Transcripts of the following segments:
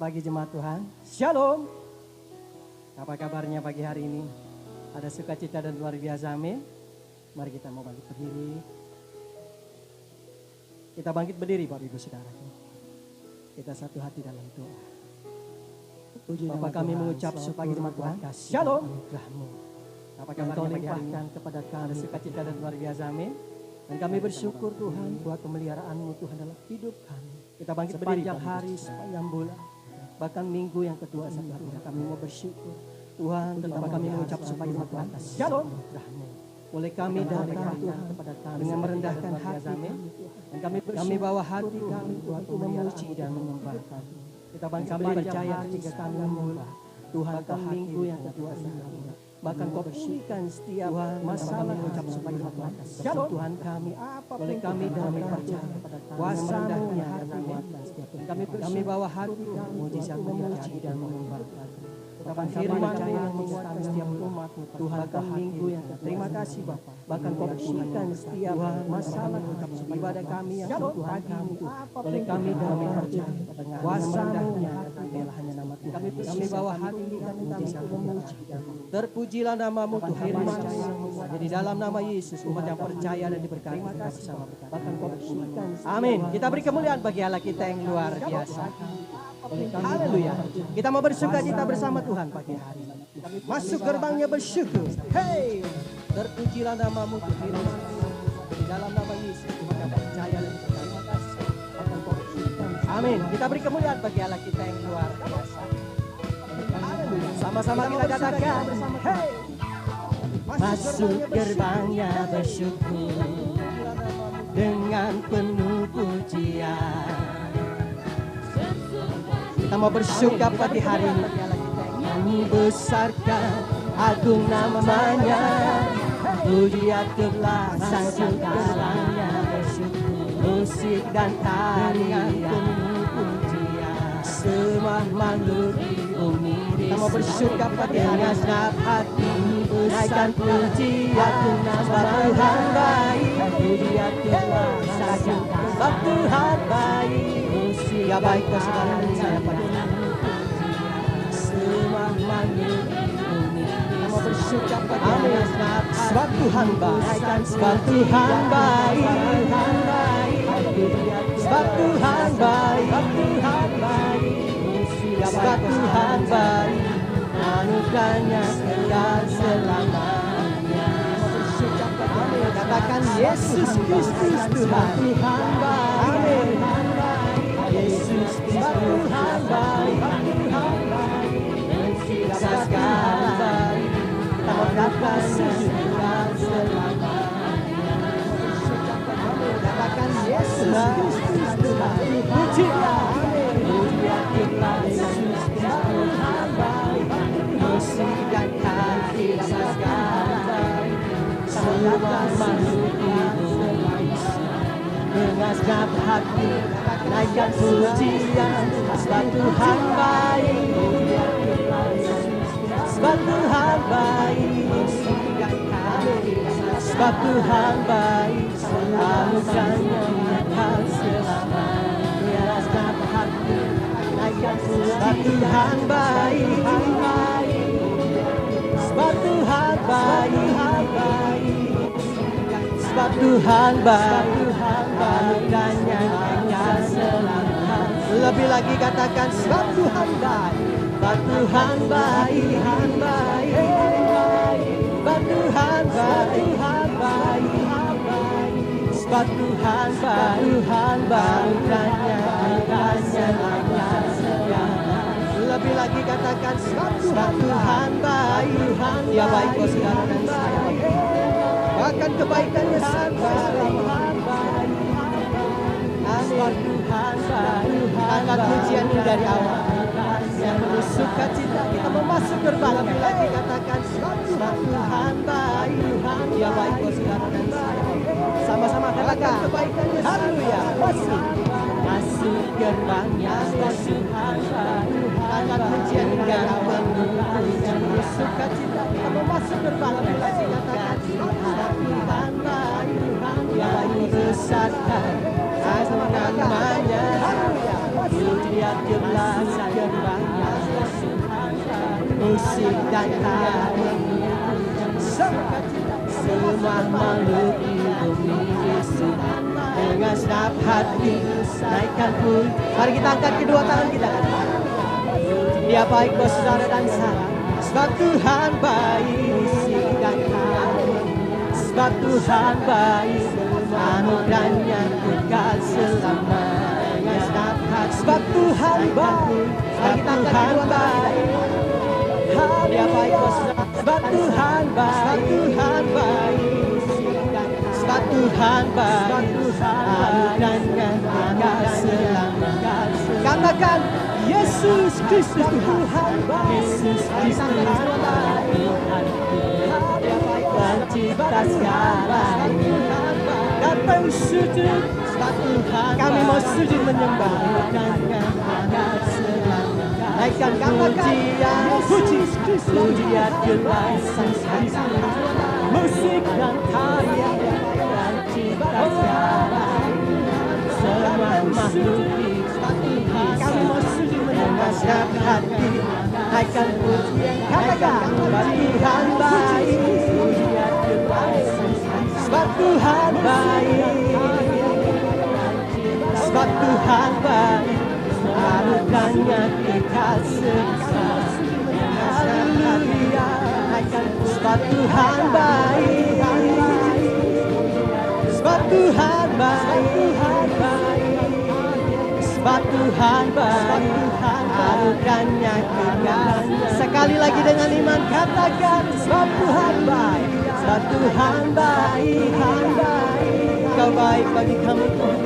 pagi jemaat Tuhan. Shalom. Apa kabarnya pagi hari ini? Ada sukacita dan luar biasa, amin. Mari kita mau bangkit berdiri. Kita bangkit berdiri Bapak Ibu Saudara. Kita satu hati dalam doa. Bapak kami mengucap pagi jemaat Tuhan. Shalom. Apa kabarnya pagi hari ini? Kepada kami ada sukacita dan luar biasa, amin. Dan kami bersyukur Tuhan buat pemeliharaan-Mu Tuhan dalam hidup kami. Kita bangkit berdiri sepanjang hari, sepanjang bulan. Bahkan minggu yang kedua satu hari kami mau bersyukur. Tuhan tetap kami mengucap supaya Tuhan. Shalom. Boleh kami datang Tuhan kepada kami dengan merendahkan hati kami. Dan kami bawa hati kami Tuhan untuk memuji dan menyembah kami. Kita bangkit percaya ketika kami menyembah Tuhan bahkan minggu yang kedua satu hari. Bahkan kau pulihkan setiap masalah mengucap supaya Tuhan. Shalom. Tuhan kami apa boleh kami damai percaya kepada kuasa-Mu yang hati kami bawa hati kami mujizat memuji dan menyembah. Firman-Mu yang menguatkan setiap umat Tuhan bahkan minggu yang terima kasih Bapak. Bahkan kau pulihkan setiap masalah ibadah kami yang Tuhan kami boleh kami damai percaya kuasa-Mu yang hanya nama Tuhan. Kami bawa hati kami mujizat memuji. Terpujilah nama-Mu Tuhan. Jadi dalam nama Yesus umat yang percaya dan diberkati kita bersama berkata. Bahkan kau pulihkan. Amin. Kita beri kemuliaan bagi Allah kita yang luar biasa. Haleluya. Kita mau bersuka cita bersama Tuhan pagi hari. Masuk gerbangnya bersyukur. Hey, terpujilah nama-Mu Tuhan. Di dalam nama Yesus umat yang percaya dan berterima kasih. Amin. Kita beri kemuliaan bagi Allah kita yang luar biasa. Haleluya. Sama-sama kita katakan. Hey, masuk gerbangnya bersyukur dengan penuh pujian. Kita mau bersyukur pagi hari ini. Kami besarkan agung namanya. Puji aturlah sang gerbangnya bersyukur. Musik dan tarian penuh pujian. Semua makhluk di bumi. Kita mau bersyukur pagi hari ini. Senap hati naikkan pujian. Sebab Tuhan baik. Puji aturlah sang gerbangnya. Sebab Tuhan baik. Ya baik saudara dan saya pada semua makhluk bumi. Kita mau bersyukur pada Allah. Sebab Tuhan baik, sebab Tuhan baik, sebab Tuhan baik, sebab Tuhan baik, anugerahnya kekal selamanya. Katakan Yesus Kristus Tuhan baik. Yesus Kristus Tuhan baik, mensiksa segala baik, tawakannya kekal selamanya. Katakan Yesus Kristus Tuhan, pujilah, pujilah Yesus Tuhan baik, mensiksa segala baik, semua makhluk dengan segala hati naikkan pujian. Sebab Tuhan baik, sebab Tuhan baik, sebab Tuhan baik, anugerahnya kekal selamanya. Segala hati naikkan pujian. Sebab Tuhan baik, sebab Tuhan baik, sebab Tuhan baik, anugerahnya kekal selamanya. Lebih lagi katakan sebab Tuhan baik, sebab Tuhan baik, sebab Tuhan baik, sebab Tuhan baik, anugerahnya kekal selamanya. Lebih lagi katakan sebab Tuhan baik, ya baik kau saudara dan saya. Bahkan kebaikannya Tuhan baik. Sebab Tuhan baik. Angkat pujian ini dari awal. Yang penuh sukacita kita memasuk gerbang. Lebih lagi katakan sebab Tuhan baik. Ya baik kau saudara dan saya. Sama-sama katakan kebaikannya. Haleluya. Masuk gerbangnya Tuhan baik. Angkat pujian ini dari awal. Yang penuh sukacita kita memasuk gerbang. Lebih lagi katakan Tuhan baik. Ya baik besarkan namanya. Puji lihat jelas musik dan tari, semua makhluk di bumi Yesus dengan senap hati naikkan puji. Mari kita angkat kedua tangan kita. Dia baik buat saudara dan saya, sebab Tuhan baik, musik dan tari, sebab Tuhan baik, anugerahnya kekal selamanya. Sebab Tuhan baik, sebab Tuhan baik, dia baik buat saudara. Sebab Tuhan baik, Tuhan baik, sebab Tuhan baik, anugerahnya kekal selamanya. Katakan Yesus Kristus Tuhan baik, Yesus Kristus Tuhan baik, pencipta segalanya. Datang sujud, kami mau sujud menyembah. Naikkan pujian, pujian jelas, musik dan karya pencipta segalanya. Semua makhluk kami mau sujud menyembah senap hati. Naikkan pujian, katakan Tuhan baik, pujian jelas, sebab Tuhan baik, sebab Tuhan baik, anugerahnya kekal selamanya. Haleluya. Sebab Tuhan baik, sebab Tuhan baik, sebab Tuhan baik, anugerahnya kekal. Sekali lagi dengan iman katakan sebab Tuhan baik, sebab Tuhan baik, Kau baik bagi kami Tuhan.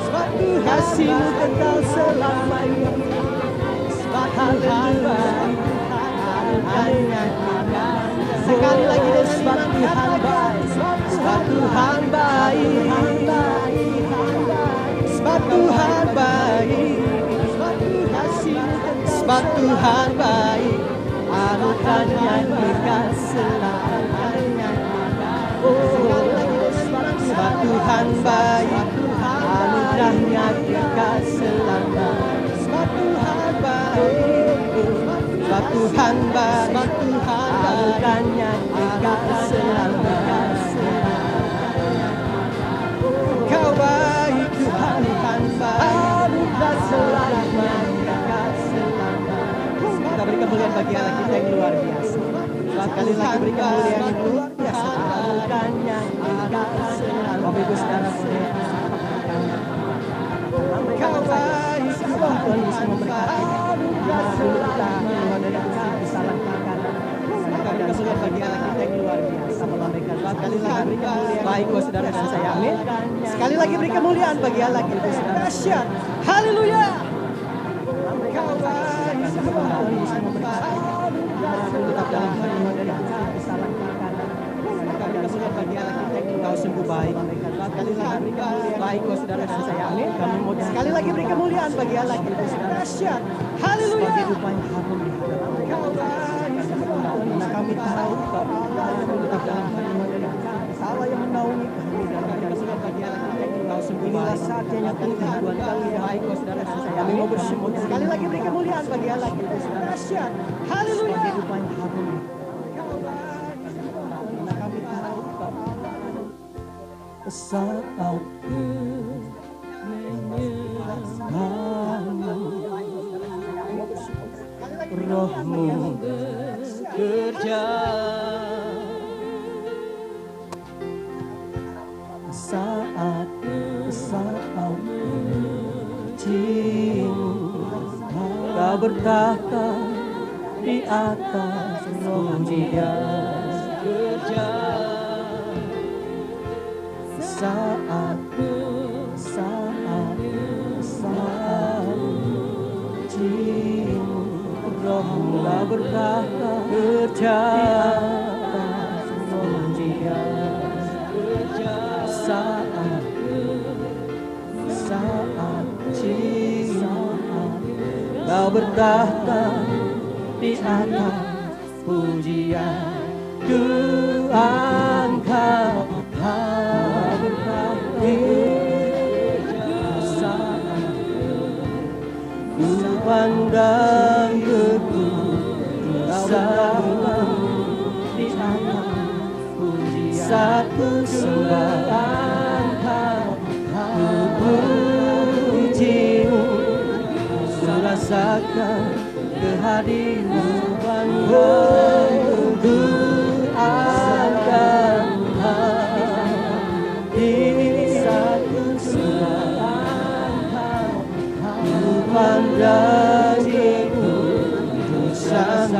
Sebab kasih-Mu kekal selamanya. Sebab Tuhan baik, anugerahnya kekal. Sekali lagi dengan iman Tuhan baik, sebab Tuhan baik, sebab Tuhan baik, sebab Tuhan baik, anugerahnya kekal selamanya. Sebab Tuhan baik, anugerahnya kekal selamanya. Sebab Tuhan baik, sebab Tuhan baik, anugerahnya kekal selamanya. Kau baik Tuhan, anugerah selamanya. Kita beri kemuliaan bagi Allah kita yang luar biasa. Sekali lagi beri kemuliaan yang luar biasa. Anugerahnya kekal selamanya. Bapak Ibu Saudara boleh. Kau baik Tuhan bisa memberkati. Tuhan dari kursi bisa langkahkan. Kami kemuliaan bagi Allah kita yang luar biasa. Melambaikan sekali lagi beri kemuliaan. Baik buat saudara dan saya, amin. Sekali lagi beri kemuliaan bagi Allah kita. Dahsyat. Haleluya. Kau baik Tuhan bisa memberkati. Tetap dalam firman dari kursi bisa langkahkan. Kami kemuliaan bagi Allah kita yang Kau sungguh baik. Sekali lagi beri kemuliaan. Baik buat saudara dan saya, amin. Kami mau sekali lagi beri kemuliaan bagi Allah kita. Dahsyat. Haleluya. Kehidupan yang harum di hadapan Kau baik. Karena kami tahu Kau tetap dalam firman dari Allah yang menaungi kami dalam kehidupan bagi Allah kita yang Kau sungguh baik. Inilah saatnya nyatakan kehidupan kami. Baik buat saudara dan saya, kami mau bersyukur. Sekali lagi beri kemuliaan bagi Allah kita. Dahsyat. Haleluya. Kehidupan yang harum. Karena kami tahu saat aku Roh-Mu bekerja, saat cinta Kau bertahta di atas Roh-Nya bekerja. Saat Roh-Mu bertahta bekerja di atas Roh-Nya bekerja. Saat cinta Kau bertahta di atas pujian. Ku angkat bertahta di saat ku pandang kekudusan di atas satu sembahan ku pujimu, ku rasakan kehadiranmu, ku akan di satu sembahan ku pandang kekudusan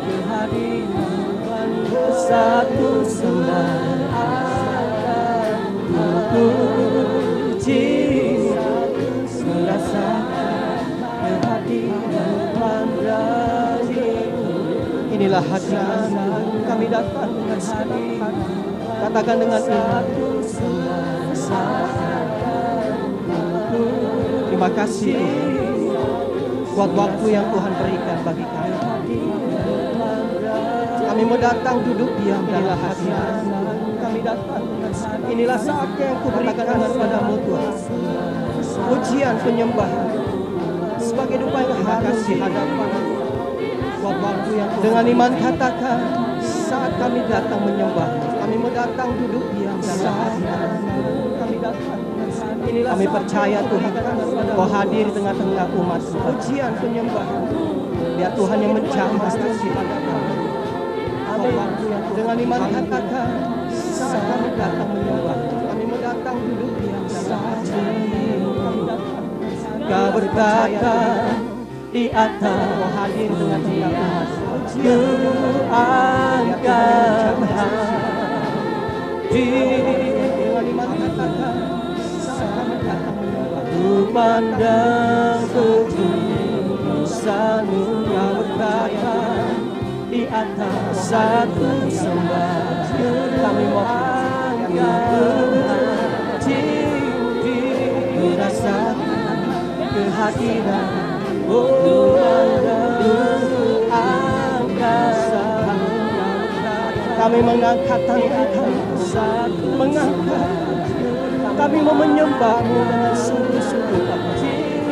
kehadiranmu, satu sembahan ku puji, merasakan kehadiran Raja-Mu. Inilah hati kami datang dengan hati, katakan dengan satu terima kasih buat waktu yang Tuhan berikan bagi kami. Kami mau datang duduk diam dalam hati kami datang. Inilah saatnya yang kuberikan kepadamu Tuhan. Pujian penyembahan sebagai dupa yang harum di hadapan buat waktu yang dengan iman katakan saat kami datang menyembah, kami mau datang duduk diam dalam hati kami datang. Inilah kami percaya Tuhan Kau hadir di tengah-tengah umat. Pujian penyembahan biar Tuhan yang menjamah di hadapan. Dengan iman katakan saat kami datang menyembah, kami mau datang duduk diam dalam hati kami datang. Kau berkata di atas Kau hadir dengan umat. Ku angkat hati dengan iman katakan saat kami datang menyembah, ku pandang kekudusan-Mu. Kau berkata di atas satu sembahan kami mau angkat hati, merasakan kehadiran angkat kami mengangkat tangan kami, mengangkat kami mau menyembah-Mu dengan sungguh-sungguh hati.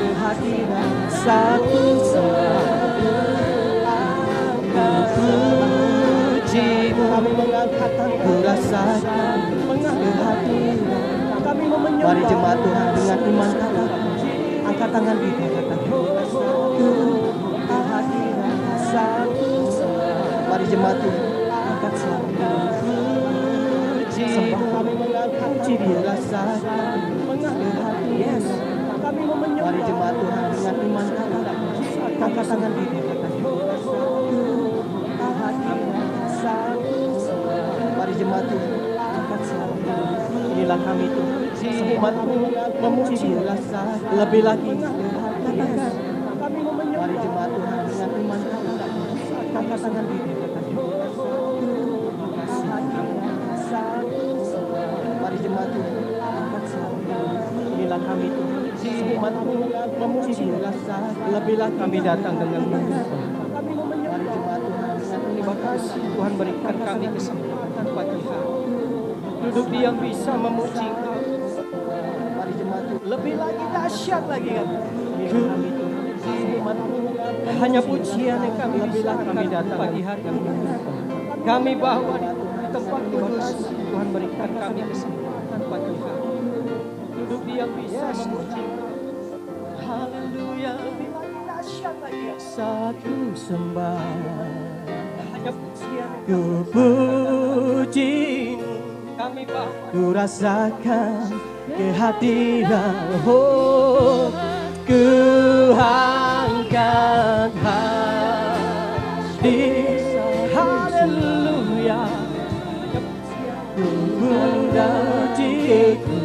Kehadiran satu sembahan puji-Mu, kami mengangkat tangan, rasakan kehadiran kami mau menyembah. Mari jemaat Tuhan dengan iman katakan, angkat tangan kita katakan kehadiran satu sembahan. Mari jemaat Tuhan angkat suara sembah, kami mengangkat puji Dia, rasakan kehadiran kami mau menyembah. Mari jemaat Tuhan dengan iman katakan, angkat tangan kita katakan kehadiran satu sembahan. Mari jemaat Tuhan angkat suara. Inilah kami Tuhan, umat-Mu memuji Dia, lebih lagi katakan kami mau menyembah. Mari jemaat Tuhan dengan iman katakan, angkat tangan kita katakan mari jemaat Tuhan angkat suara. Inilah kami Tuhan, umat-Mu memuji Dia, lebih lagi kami datang dengan menyembah. Mari jemaat Tuhan dengan terima kasih Tuhan berikan kami kesempatan pagi hari duduk diam bisa memuji Engkau. Mari jemaat Tuhan lebih lagi dahsyat lagi kan. Kami Tuhan umat-Mu hanya pujian yang kami bisa kami datang pagi hari kami bawa di tempat kudus. Tuhan berikan kami kesempatan pagi hari duduk diam bisa memuji Engkau. Haleluya, lebih lagi dahsyat lagi satu sembahan hanya pujian ku puji kami bawa, ku rasakan kehadiran ku angkat hati. Haleluya, ku pujiku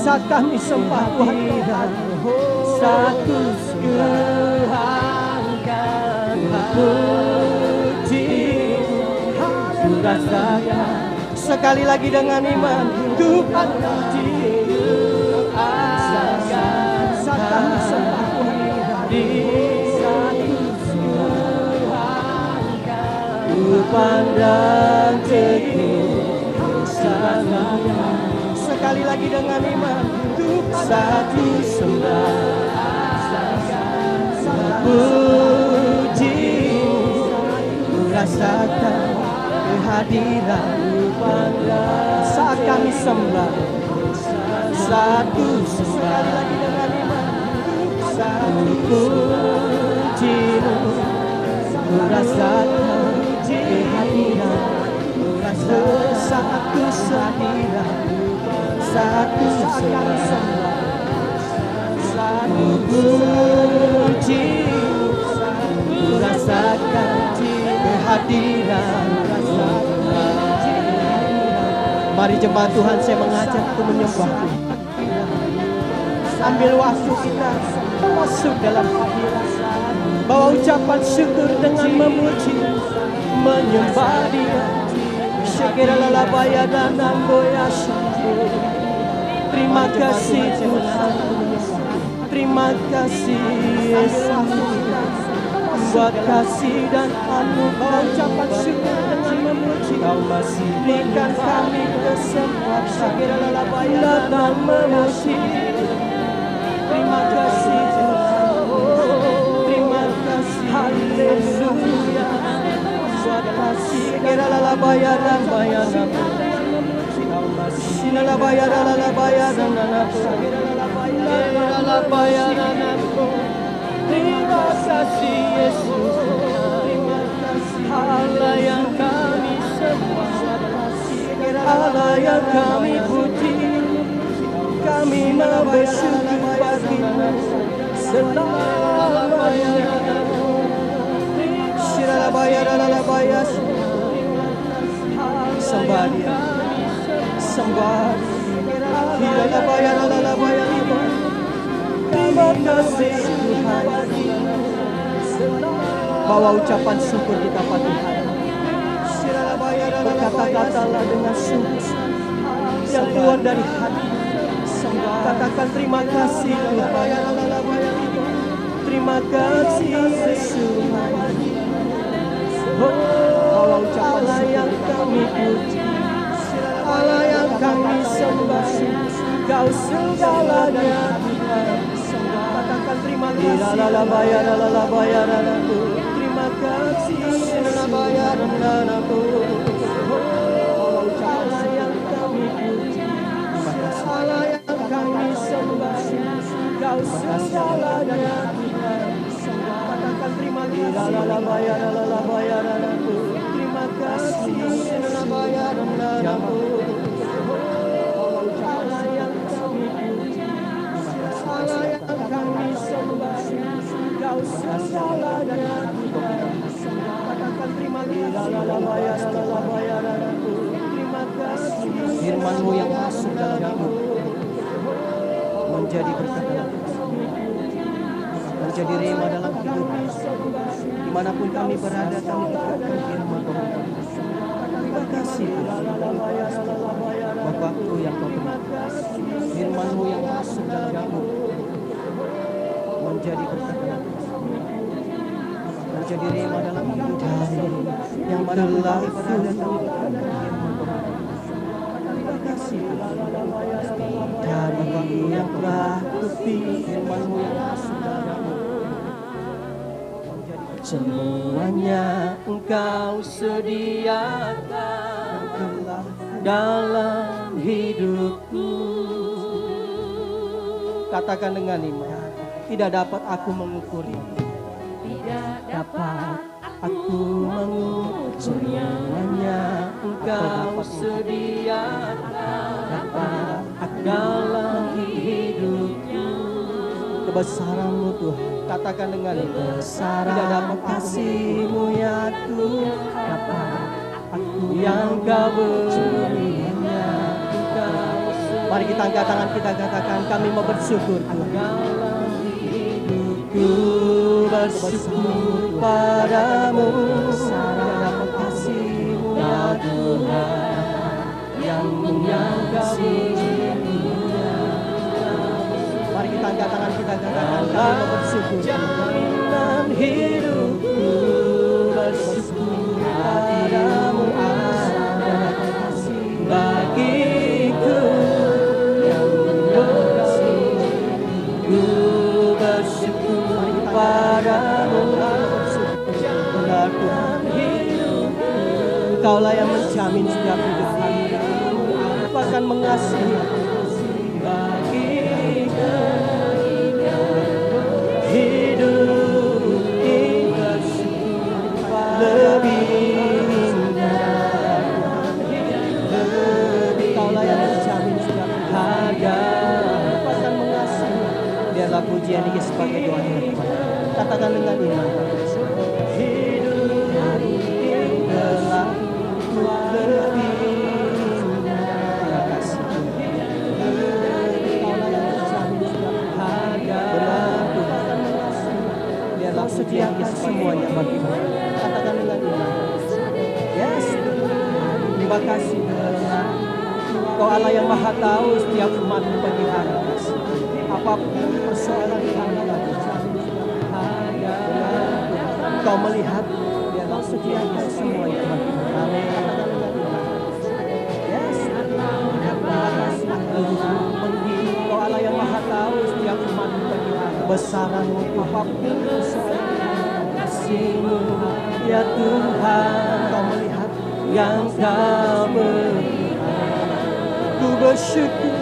saat kami sembah Tuhan, satu angkat puji, ku rasakan sekali lagi dengan iman, ku puji, saat kami sembah Tuhan, ku pandang kekudusan-Mu. sekali lagi dengan iman. Satu sembah, puji, ku rasakan kehadiran-Mu Bapa. Saat kami sembah, satu sembah lagi dengan iman. Satu puji-Mu, ku rasakan kehadiran-Mu. Satu kehadiran, satu kami sembah, satu puji, ku rasakan kehadiran. Mari jemaat Tuhan, saya mengajak untuk menyembah. Ambil waktu kita masuk dalam hadirat, bawa ucapan syukur dengan memuji, menyembah Dia. Terima kasih Tuhan, terima kasih Yesus buat kasih dan anugerah. Ucapan syukur dengan memuji, Kau masih berikan kami kesempatan datang memuji. Terima kasih Tuhan, terima kasih, haleluya. Buat kasih kirala bayaran bayaran, sinala bayaran bayaran. Terima kasih Yesus, terima kasih Allah yang kami sembah, Allah yang kami puji. Kami mau bersyukur padamu selamanya. Sembah Dia, sembah Dia. Terima kasih Tuhan. Bawa ucapan syukur kita pada Tuhan. Berkata-katalah dengan sungguh yang keluar dari hati. Katakan terima kasih Tuhan. Terima kasih Yesus. Allah Allah yang kami puji, Allah yang kami sembah, Kau segalanya Tuhan. Katakan terima kasih. Terima kasih. Allah yang kami puji, Allah yang kami sembah, Kau segalanya Tuhan. Katakan terima kasih. Terima kasih. Allah yang kami puji, Allah yang kami sembah, Kau segalanya Tuhan. Katakan terima kasih. Terima kasih. Firman-Mu yang masuk dalam hidup menjadi berkat dalam menjadi rema dalam hidup. Dimanapun kami berada, kami tegakkan firman-Mu. Terima kasih buat waktu yang Kau beri. Firman-Mu yang masuk dalam hidup menjadi berkat dalam menjadi rema dalam hidup yang mana kami berada, kami tegakkan firman-Mu. Terima kasih dari yang telah bukti firman-Mu yang masuk dalam semuanya Engkau sediakan dalam hidupku. Katakan dengan iman, tidak dapat aku mengukurnya. Tidak dapat aku mengukur. Semuanya Engkau sediakan dalam hidupku. Kebesaran-Mu Tuhan, katakan dengan besaran. Tidak dapat kasih-Mu ya Tuhan, dapat aku yang Kau berinya. Mari kita angkat tangan, kita katakan kami mau bersyukur Tuhan. Hidupku bersyukur padamu, tidak dapat kasih-Mu ya Tuhan yang mengasihi. Mari kita angkat tangan, kita katakan kami mau bersyukur. Jaminan hidupku bersyukur padamu, ada kasih bagiku. Engkaulah yang menjamin setiap hidup kami. Engkau akan mengasihi bagiku hidup ini lebih indah. Engkaulah yang menjamin setiap harga. Engkau akan mengasihi. Biarlah pujian ini sebagai doa kita. Katakan dengan iman. Sediakan semuanya bagimu. Katakan dengan iman. Yes. Terima kasih Tuhan. Kau Allah yang maha tahu setiap umat-Mu pagi hari. Apapun persoalan yang ada, Kau melihat, Kau sediakan semuanya bagimu. Amin. Katakan dengan iman. Yes. Terima kasih Tuhan. Kau Allah yang maha tahu setiap umat-Mu pagi hari. Besaran-Mu apapun persoalan kasih-Mu, ya Tuhan. Kau melihat yang Kau beri. Ku bersyukur.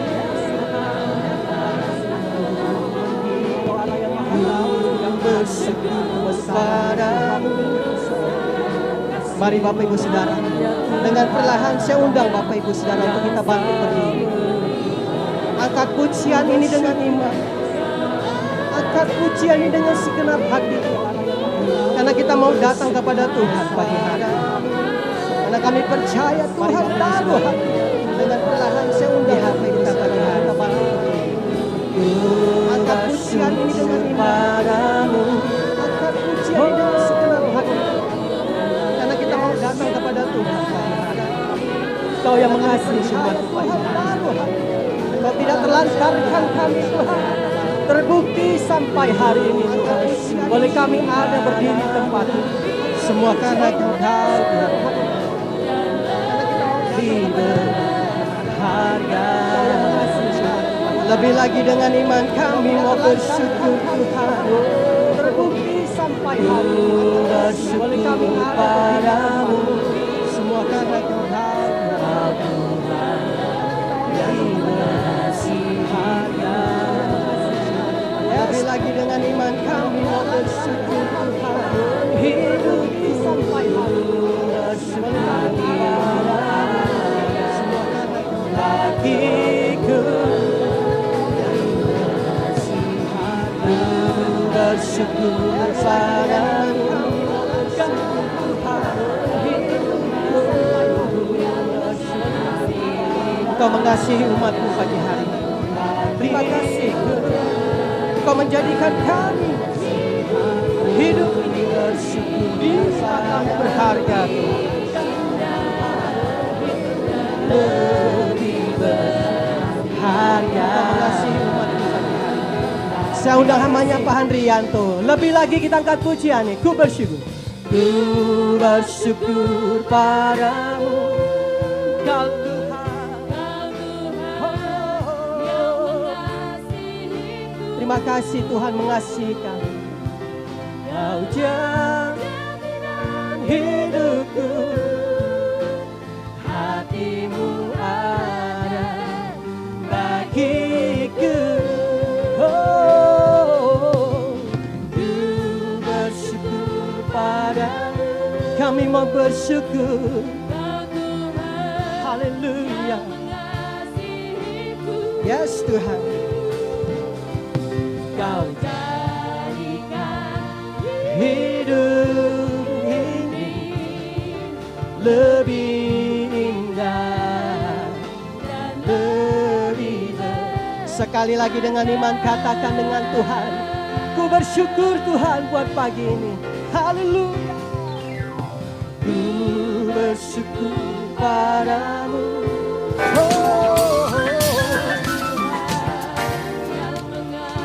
Kau Allah yang maha tahu yang bersyukur padamu. Mari Bapak Ibu Saudara, dengan perlahan saya undang Bapak Ibu Saudara untuk kita bangkit berdiri. Angkat pujian ini dengan iman. Angkat pujian ini dengan segenap hati. Karena kita mau datang kepada Tuhan pagi hari. Karena kami percaya Tuhan tahu hati. Dengan perlahan saya undang Bapak Ibu kita pagi hari. Angkat pujian ini dengan iman. Angkat pujian ini dengan segenap hati. Karena kita mau datang kepada Tuhan pagi hari. Kau yang mengasihi umat-Mu pagi hari. Kau tidak terlantarkan kami Tuhan. Terbukti sampai hari ini Tuhan. Boleh kami ada berdiri di tempat ini. Semua karena Engkau Tuhan. Berharga. Lebih lagi dengan iman kami mau bersyukur Tuhan. Terbukti sampai hari ini. Boleh kami ada padamu. Semua karena Engkau Tuhan. Lebih lagi dengan iman kami mau bersyukur Tuhan. Hidup sampai hari semua bagiku. Bersyukur padamu. Kau mengasihi umat-Mu pagi hari. Terima kasih. Kau menjadikan kami hidup ini bersyukur di saat berharga lebih berharga. Saya undang hambanya Pak Handrianto. Lebih lagi kita angkat pujian nih. Ku bersyukur. Ku bersyukur padamu. Kau terima kasih Tuhan mengasihi kami. Kau jaminan hidupku. Hati-Mu ada bagiku. Oh, ku bersyukur padamu. Kami mau bersyukur. Haleluya. Yes Tuhan. Kau jadikan hidup ini lebih indah dan lebih sekali lagi dengan iman katakan dengan Tuhan. Ku bersyukur Tuhan buat pagi ini. Haleluya. Ku bersyukur padamu.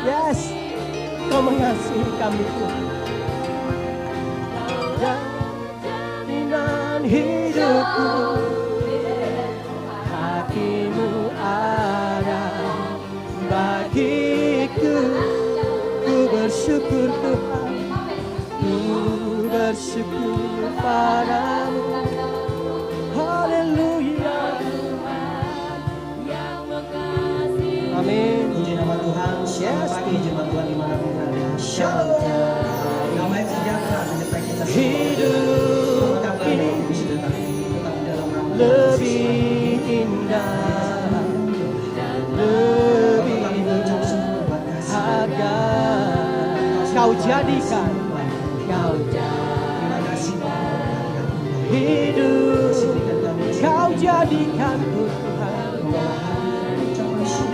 Yes, Kau mengasihi kami Tuhan. Jaminan hidupku. Hati-Mu ada bagiku. Ku bersyukur Tuhan. Ku bersyukur padamu. Yes, pagi jemaat Tuhan dimanapun berada. Shalom. Damai sejahtera menyertai kita semua. hidup Kabar ini yang bisa datang tetap dalam nama lebih indah dan lebih berharga. Kau jadikan hidup, kau jadikan Tuhan,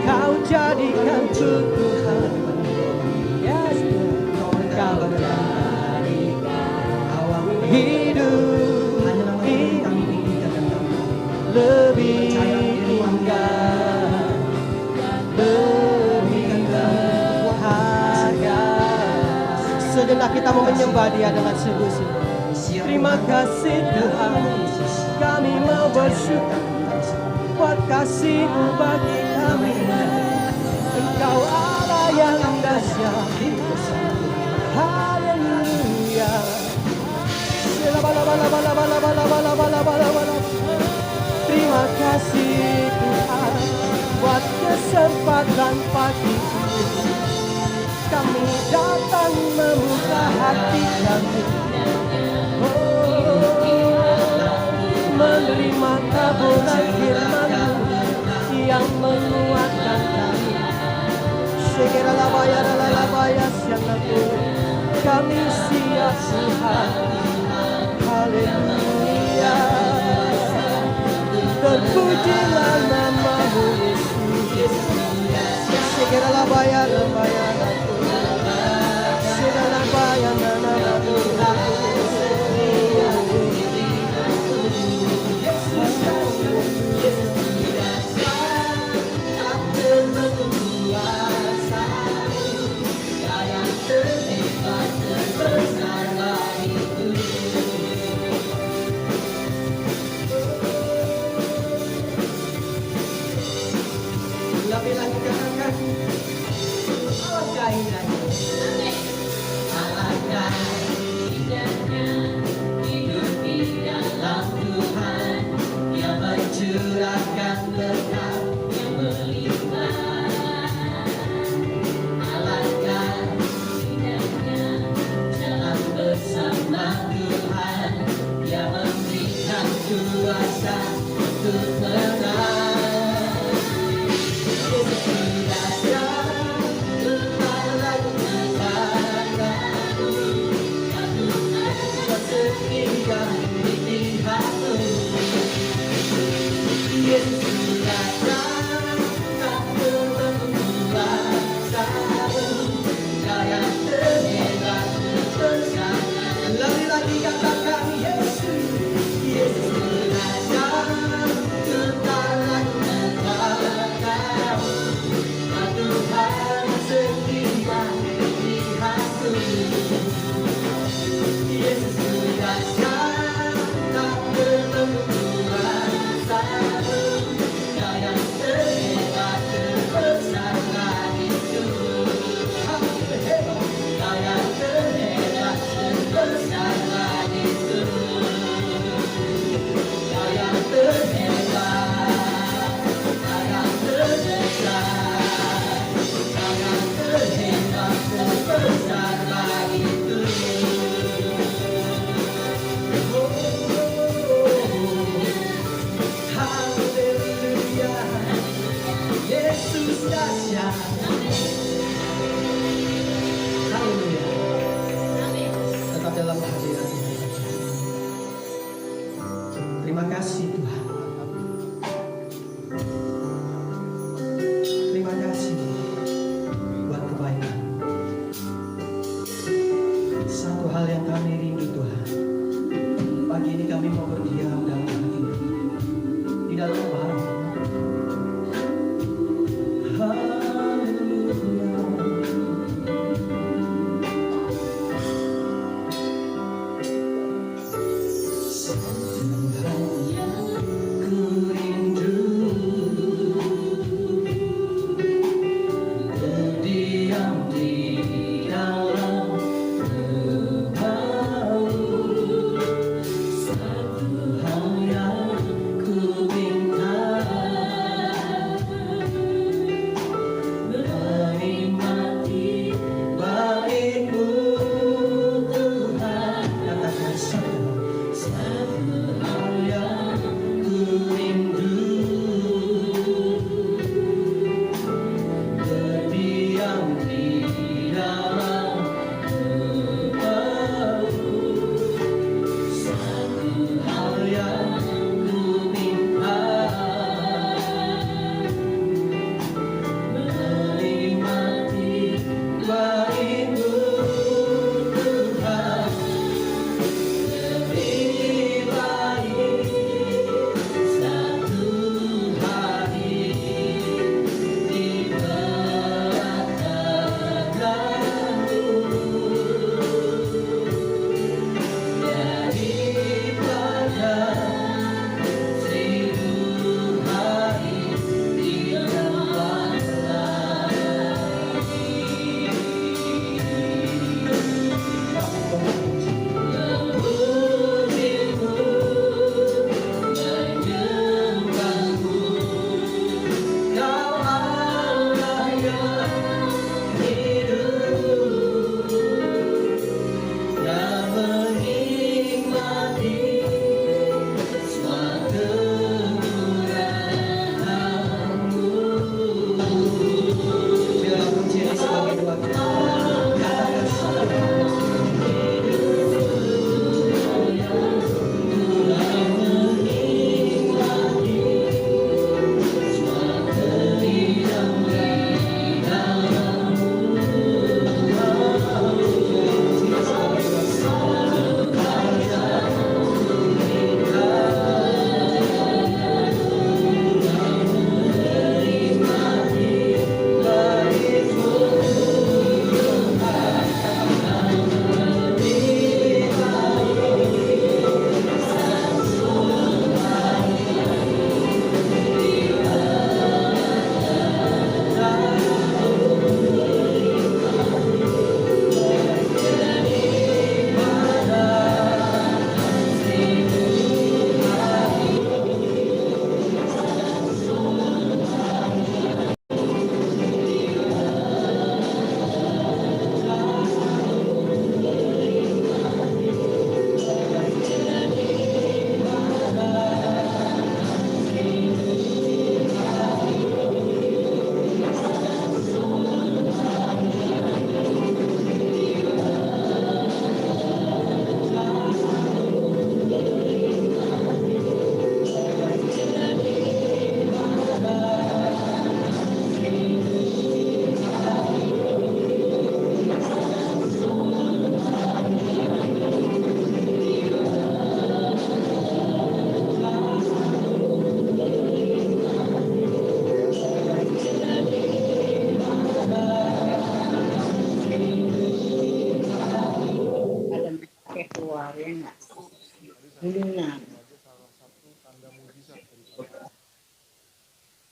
kau jadikan Tuhan. Yes, kau jadikan hidup ini lebih indah, lebih berharga. Sejenak kita mau menyembah Dia dengan sungguh-sungguh. Terima kasih Tuhan, kami mau bersyukur buat kasih-Mu bagi kami. Engkau Allah yang dahsyat. Haleluya. Terima kasih Tuhan buat kesempatan pagi ini. Kami datang membuka hati kami, menerima taburan firman-Mu yang menguatkan kami. Segera labaya sianaku, kami siap Tuhan. Haleluya. Terpujilah nama-Mu Yesus. Segera labaya aku, segera labaya nama-Mu. Lebih lagi katakan, alangkah indahnya, alangkah indahnya hidup di dalam Tuhan yang mencurahkan berkat yang melimpah. Alangkah indahnya jalan bersama Tuhan yang memberikan kuasa untuk menang. Lagi-lagi katakan Yesus, Yesus Tuhan setia di hati. Yesus dahsyat, tak berbenturan satu, yang terhebat terbesar itu. Yang terhebat terbesar itu. Yang terhebat, yang terbesar. Yesus dahsyat. Haleluya. Tetap dalam kehadiran Tuhan. Terima kasih Tuhan. Terima kasih buat kebaikan. Satu hal yang kami rindu Tuhan, pagi ini kami mau berdiam dalam hati, di dalam barang. Satu Benar. salah satu tanda mujizat daripada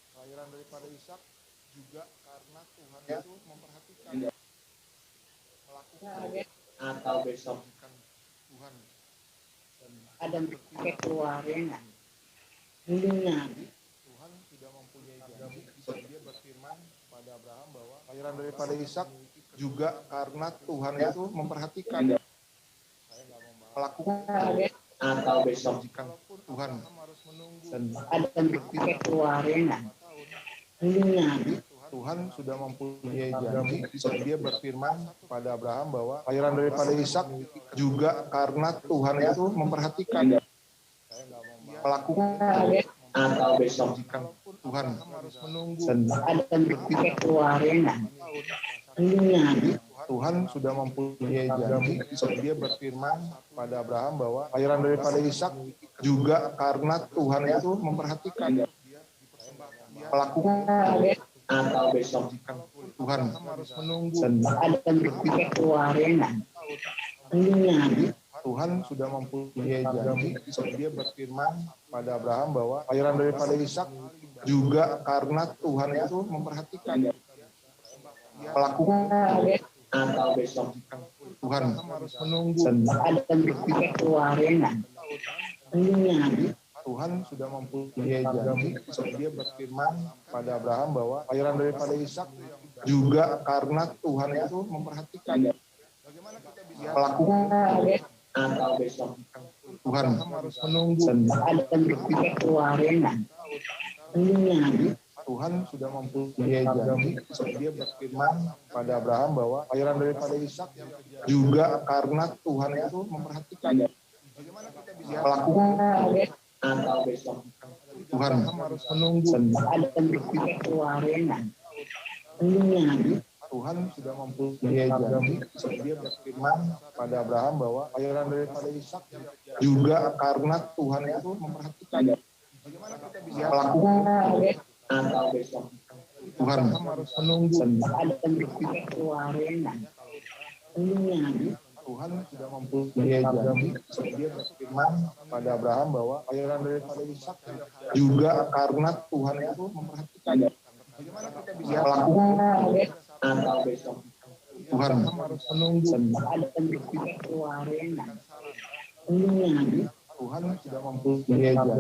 kelahiran daripada Ishak juga karena Tuhan itu memperhatikan melakukan Atau besok kebajikan Tuhan dan ada bertindak pakai keluarnya. Benar. Tuhan tidak mempunyai janji dan dia berfirman pada Abraham bahwa kelahiran daripada Ishak juga karena Tuhan itu memperhatikan saya nggak mau melakukan Atau besok kebajikan Tuhan harus menunggu ada pakai keluarnya. Benar. Tuhan sudah mempunyai janji dan dia berfirman pada Abraham bahwa kelahiran daripada Ishak juga karena Tuhan itu memperhatikan saya nggak mau melakukan Atau besok kebajikan Tuhan harus menunggu ada pakai keluarnya. Benar. Tuhan sudah mempunyai janji dan dia berfirman pada Abraham bahwa kelahiran daripada Ishak juga karena Tuhan itu memperhatikan melakukan Atau besok kebajikan Tuhan harus menunggu ada pakai keluarnya. Benar. Tuhan sudah mempunyai janji dan dia berfirman pada Abraham bahwa kelahiran daripada Ishak juga karena Tuhan itu memperhatikan melakukan Atau besok kebajikan Tuhan harus menunggu ada pakai keluarnya. Benar. Tuhan sudah mempunyai janji dan dia berfirman pada Abraham bahwa kelahiran daripada Ishak juga karena Tuhan itu memperhatikan melakukan Atau besok Tuhan harus menunggu ada pakai keluarnya. Benar. Tuhan sudah mempunyai janji dan dia berfirman pada Abraham bahwa kelahiran daripada Ishak juga karena Tuhan itu memperhatikan melakukan Atau besok Tuhan harus menunggu ada pakai keluarnya. Benar. Tuhan sudah mempunyai janji dan dia berfirman pada Abraham bahwa kelahiran daripada Ishak juga karena Tuhan itu memperhatikan melakukan Atau besok Tuhan harus menunggu ada pakai keluarnya. Benar. Tuhan sudah mempunyai janji dan dia berfirman pada Abraham bahwa kelahiran daripada Ishak juga karena Tuhan itu memperhatikan melakukan Atau besok Tuhan harus menunggu ada pakai keluarnya. Benar. Tuhan sudah mempunyai janji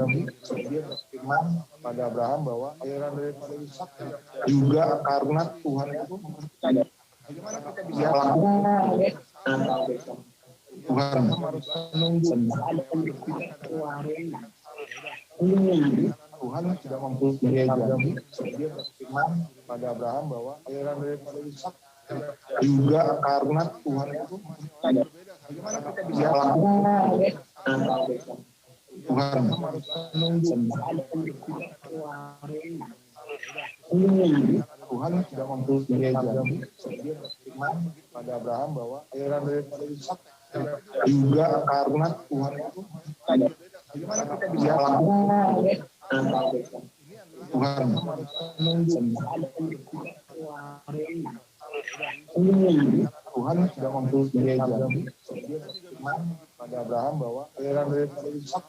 dan dia berfirman pada Abraham bahwa kelahiran daripada Ishak juga karena Tuhan itu memperhatikan melakukan Atau besok Tuhan harus menunggu ada pakai keluarnya. Benar. Tuhan sudah mempunyai janji dan dia berfirman pada Abraham bahwa kelahiran daripada Ishak juga karena Tuhan itu memperhatikan melakukan Atau besok Tuhan harus menunggu ada pakai keluarnya. Benar. Tuhan sudah mempunyai janji dan dia berfirman pada Abraham bahwa kelahiran daripada Ishak juga karena Tuhan itu melakukan Atau besok Tuhan harus menunggu ada pakai keluarnya. Benar. Tuhan sudah mempunyai janji dan dia berfirman pada Abraham bahwa kelahiran daripada Ishak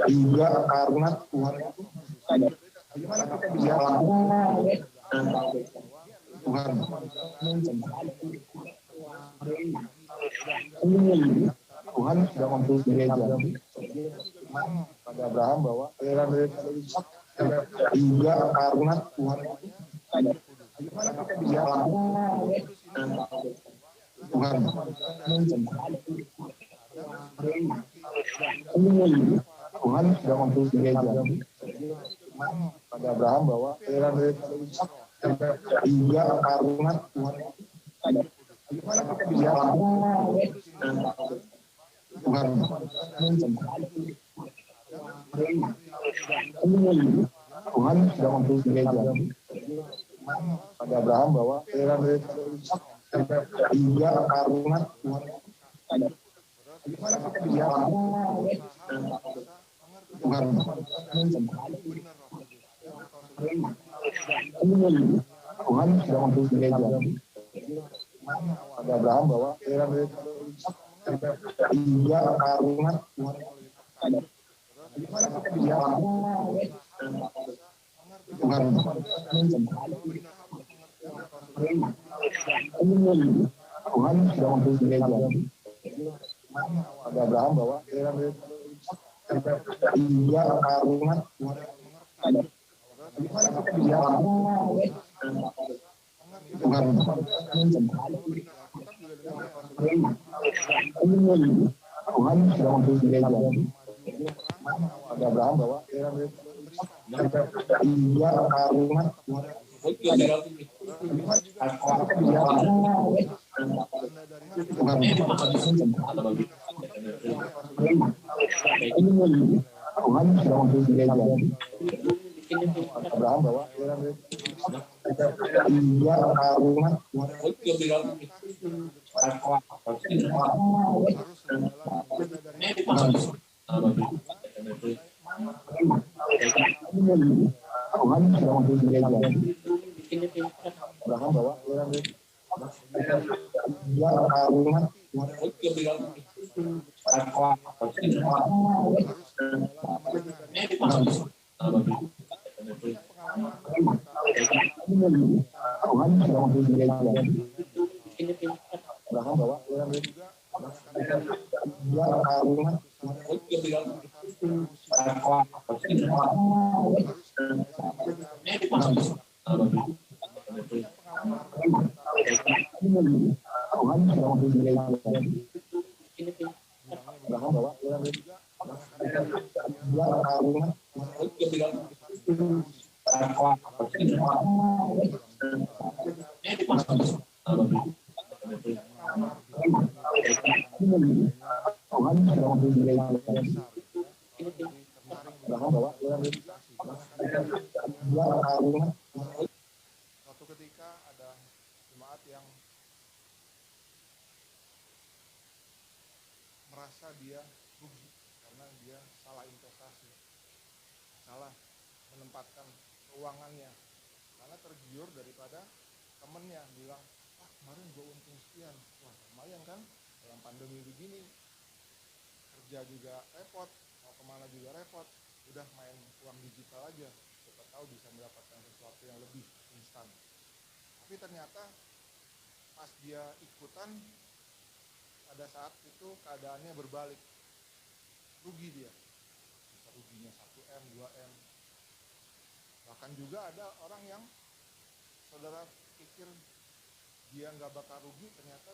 juga karena Tuhan itu melakukan Atau besok Tuhan harus menunggu ada pakai keluarnya. Benar. Tuhan sudah mempunyai janji dan dia berfirman pada Abraham bahwa kelahiran daripada Ishak juga karena Tuhan itu melakukan Atau besok Tuhan harus menunggu ada pakai keluarnya. Benar. Tuhan sudah mempunyai janji dan dia berfirman pada Abraham bahwa kelahiran daripada Ishak juga karena Tuhan itu melakukan Tuhan harus menunggu Benar. Tuhan sudah mempunyai janji dan dia berfirman pada Abraham bahwa kelahiran daripada Ishak juga karena Tuhan itu melakukan Tuhan harus menunggu Benar. Tuhan sudah mempunyai janji dan dia berfirman pada Abraham bahwa kelahiran daripada Ishak juga karena Tuhan itu Tuhan sudah mempunyai gereja. Pada Abraham bahwa ia karena Tuhan sudah mempunyai gereja. Pada Abraham bahwa ia Tuhan sudah mempunyai gereja. Abraham bahwa Tuhan sudah mempunyai gereja. Abraham bahwa Tuhan sudah mempunyai gereja. Abraham bahwa Tuhan sudah mempunyai gereja. Abraham bahwa Tuhan sudah mempunyai gereja. Abraham bahwa suatu ketika ada jemaat yang merasa dia rugi karena dia salah investasi, salah menempatkan keuangannya, karena tergiur daripada temennya bilang, wah kemarin gue untung sekian, wah lumayan kan dalam pandemi begini, kerja juga repot, mau kemana juga repot, udah main uang digital aja, siapa tahu bisa mendapatkan sesuatu yang lebih instan. Tapi ternyata pas dia ikutan, pada saat itu keadaannya berbalik, rugi dia, bisa ruginya 1M, 2M. Bahkan juga ada orang yang saudara pikir dia nggak bakal rugi, ternyata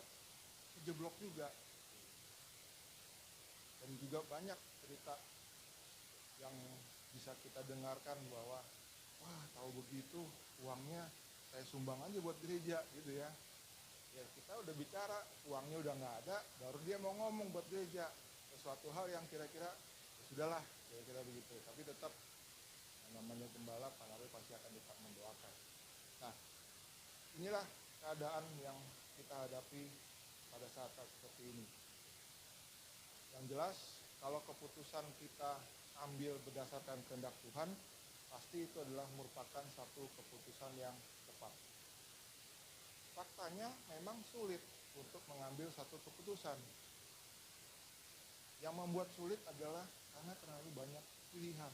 kejeblok juga. Dan juga banyak cerita yang bisa kita dengarkan bahwa wah tahu begitu uangnya saya sumbang aja buat gereja gitu ya. Ya kita udah bicara uangnya udah nggak ada, baru dia mau ngomong buat gereja sesuatu hal yang kira-kira ya sudahlah kira-kira begitu. Tapi tetap namanya gembala pengaruh pasti akan tetap mendoakan. Nah inilah keadaan yang kita hadapi pada saat-saat seperti ini. Yang jelas kalau keputusan kita ambil berdasarkan kehendak Tuhan, pasti itu adalah merupakan satu keputusan yang tepat. Faktanya memang sulit untuk mengambil satu keputusan. Yang membuat sulit adalah karena terlalu banyak pilihan.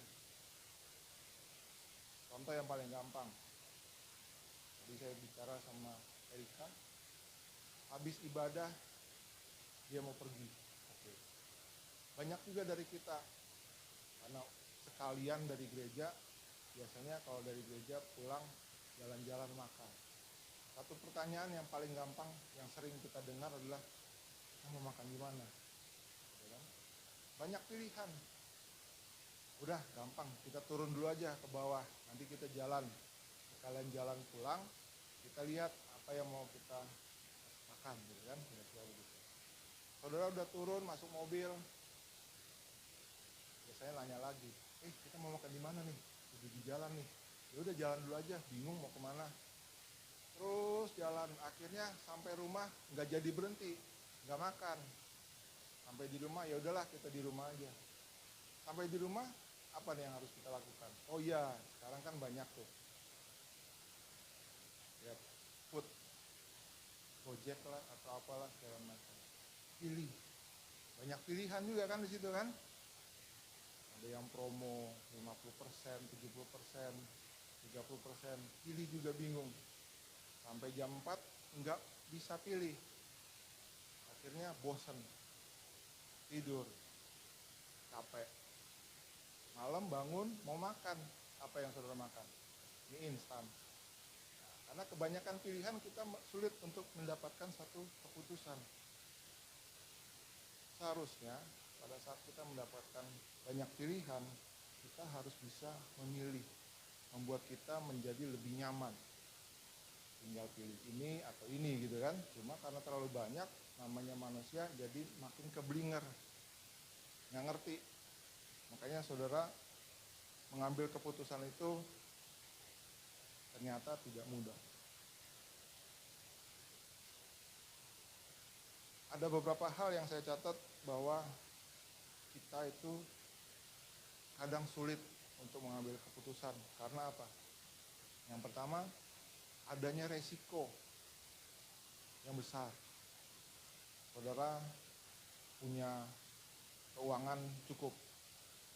Contoh yang paling gampang. Tadi saya bicara sama Erika, habis ibadah dia mau pergi. Oke. Banyak juga dari kita, karena sekalian dari gereja, biasanya kalau dari gereja pulang jalan-jalan makan. Satu pertanyaan yang paling gampang yang sering kita dengar adalah, mau makan di mana? Banyak pilihan. Udah gampang, kita turun dulu aja ke bawah, nanti kita jalan. Sekalian jalan pulang, kita lihat apa yang mau kita makan, gitu kan? Saudara udah turun, masuk mobil, biasanya nanya lagi, kita mau makan di mana nih? Udah di jalan nih. Ya udah jalan dulu aja, bingung mau kemana. Terus jalan, akhirnya sampai rumah nggak jadi berhenti, nggak makan. Sampai di rumah, ya udahlah kita di rumah aja. Sampai di rumah, apa nih yang harus kita lakukan? Oh iya, sekarang kan banyak tuh. Ya, food, Gojek lah atau apalah segala macam. Pilih, banyak pilihan juga kan di situ kan. Ada yang promo 50%, 70%, 30%, pilih juga bingung. Sampai jam 4 nggak bisa pilih. Akhirnya bosen, tidur, capek. Malam bangun mau makan, apa yang saudara makan? Mie instan. Karena kebanyakan pilihan kita sulit untuk mendapatkan satu keputusan. Seharusnya pada saat kita mendapatkan banyak pilihan, kita harus bisa memilih, membuat kita menjadi lebih nyaman. Tinggal pilih ini atau ini gitu kan. Cuma karena terlalu banyak, namanya manusia jadi makin keblinger. Nggak ngerti. Makanya saudara mengambil keputusan itu ternyata tidak mudah. Ada beberapa hal yang saya catat bahwa kita itu kadang sulit untuk mengambil keputusan. Karena apa? Yang pertama, adanya resiko yang besar. Saudara punya keuangan cukup,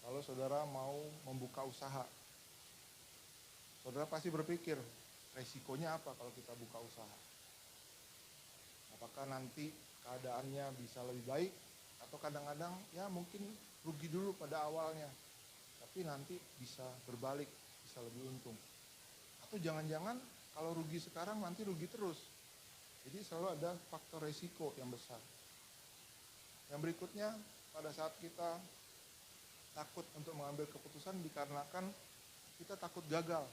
lalu saudara mau membuka usaha. Saudara pasti berpikir, resikonya apa kalau kita buka usaha? Apakah nanti keadaannya bisa lebih baik, atau kadang-kadang ya mungkin rugi dulu pada awalnya, tapi nanti bisa berbalik, bisa lebih untung. Atau jangan-jangan kalau rugi sekarang nanti rugi terus. Jadi selalu ada faktor resiko yang besar. Yang berikutnya, pada saat kita takut untuk mengambil keputusan dikarenakan kita takut gagal.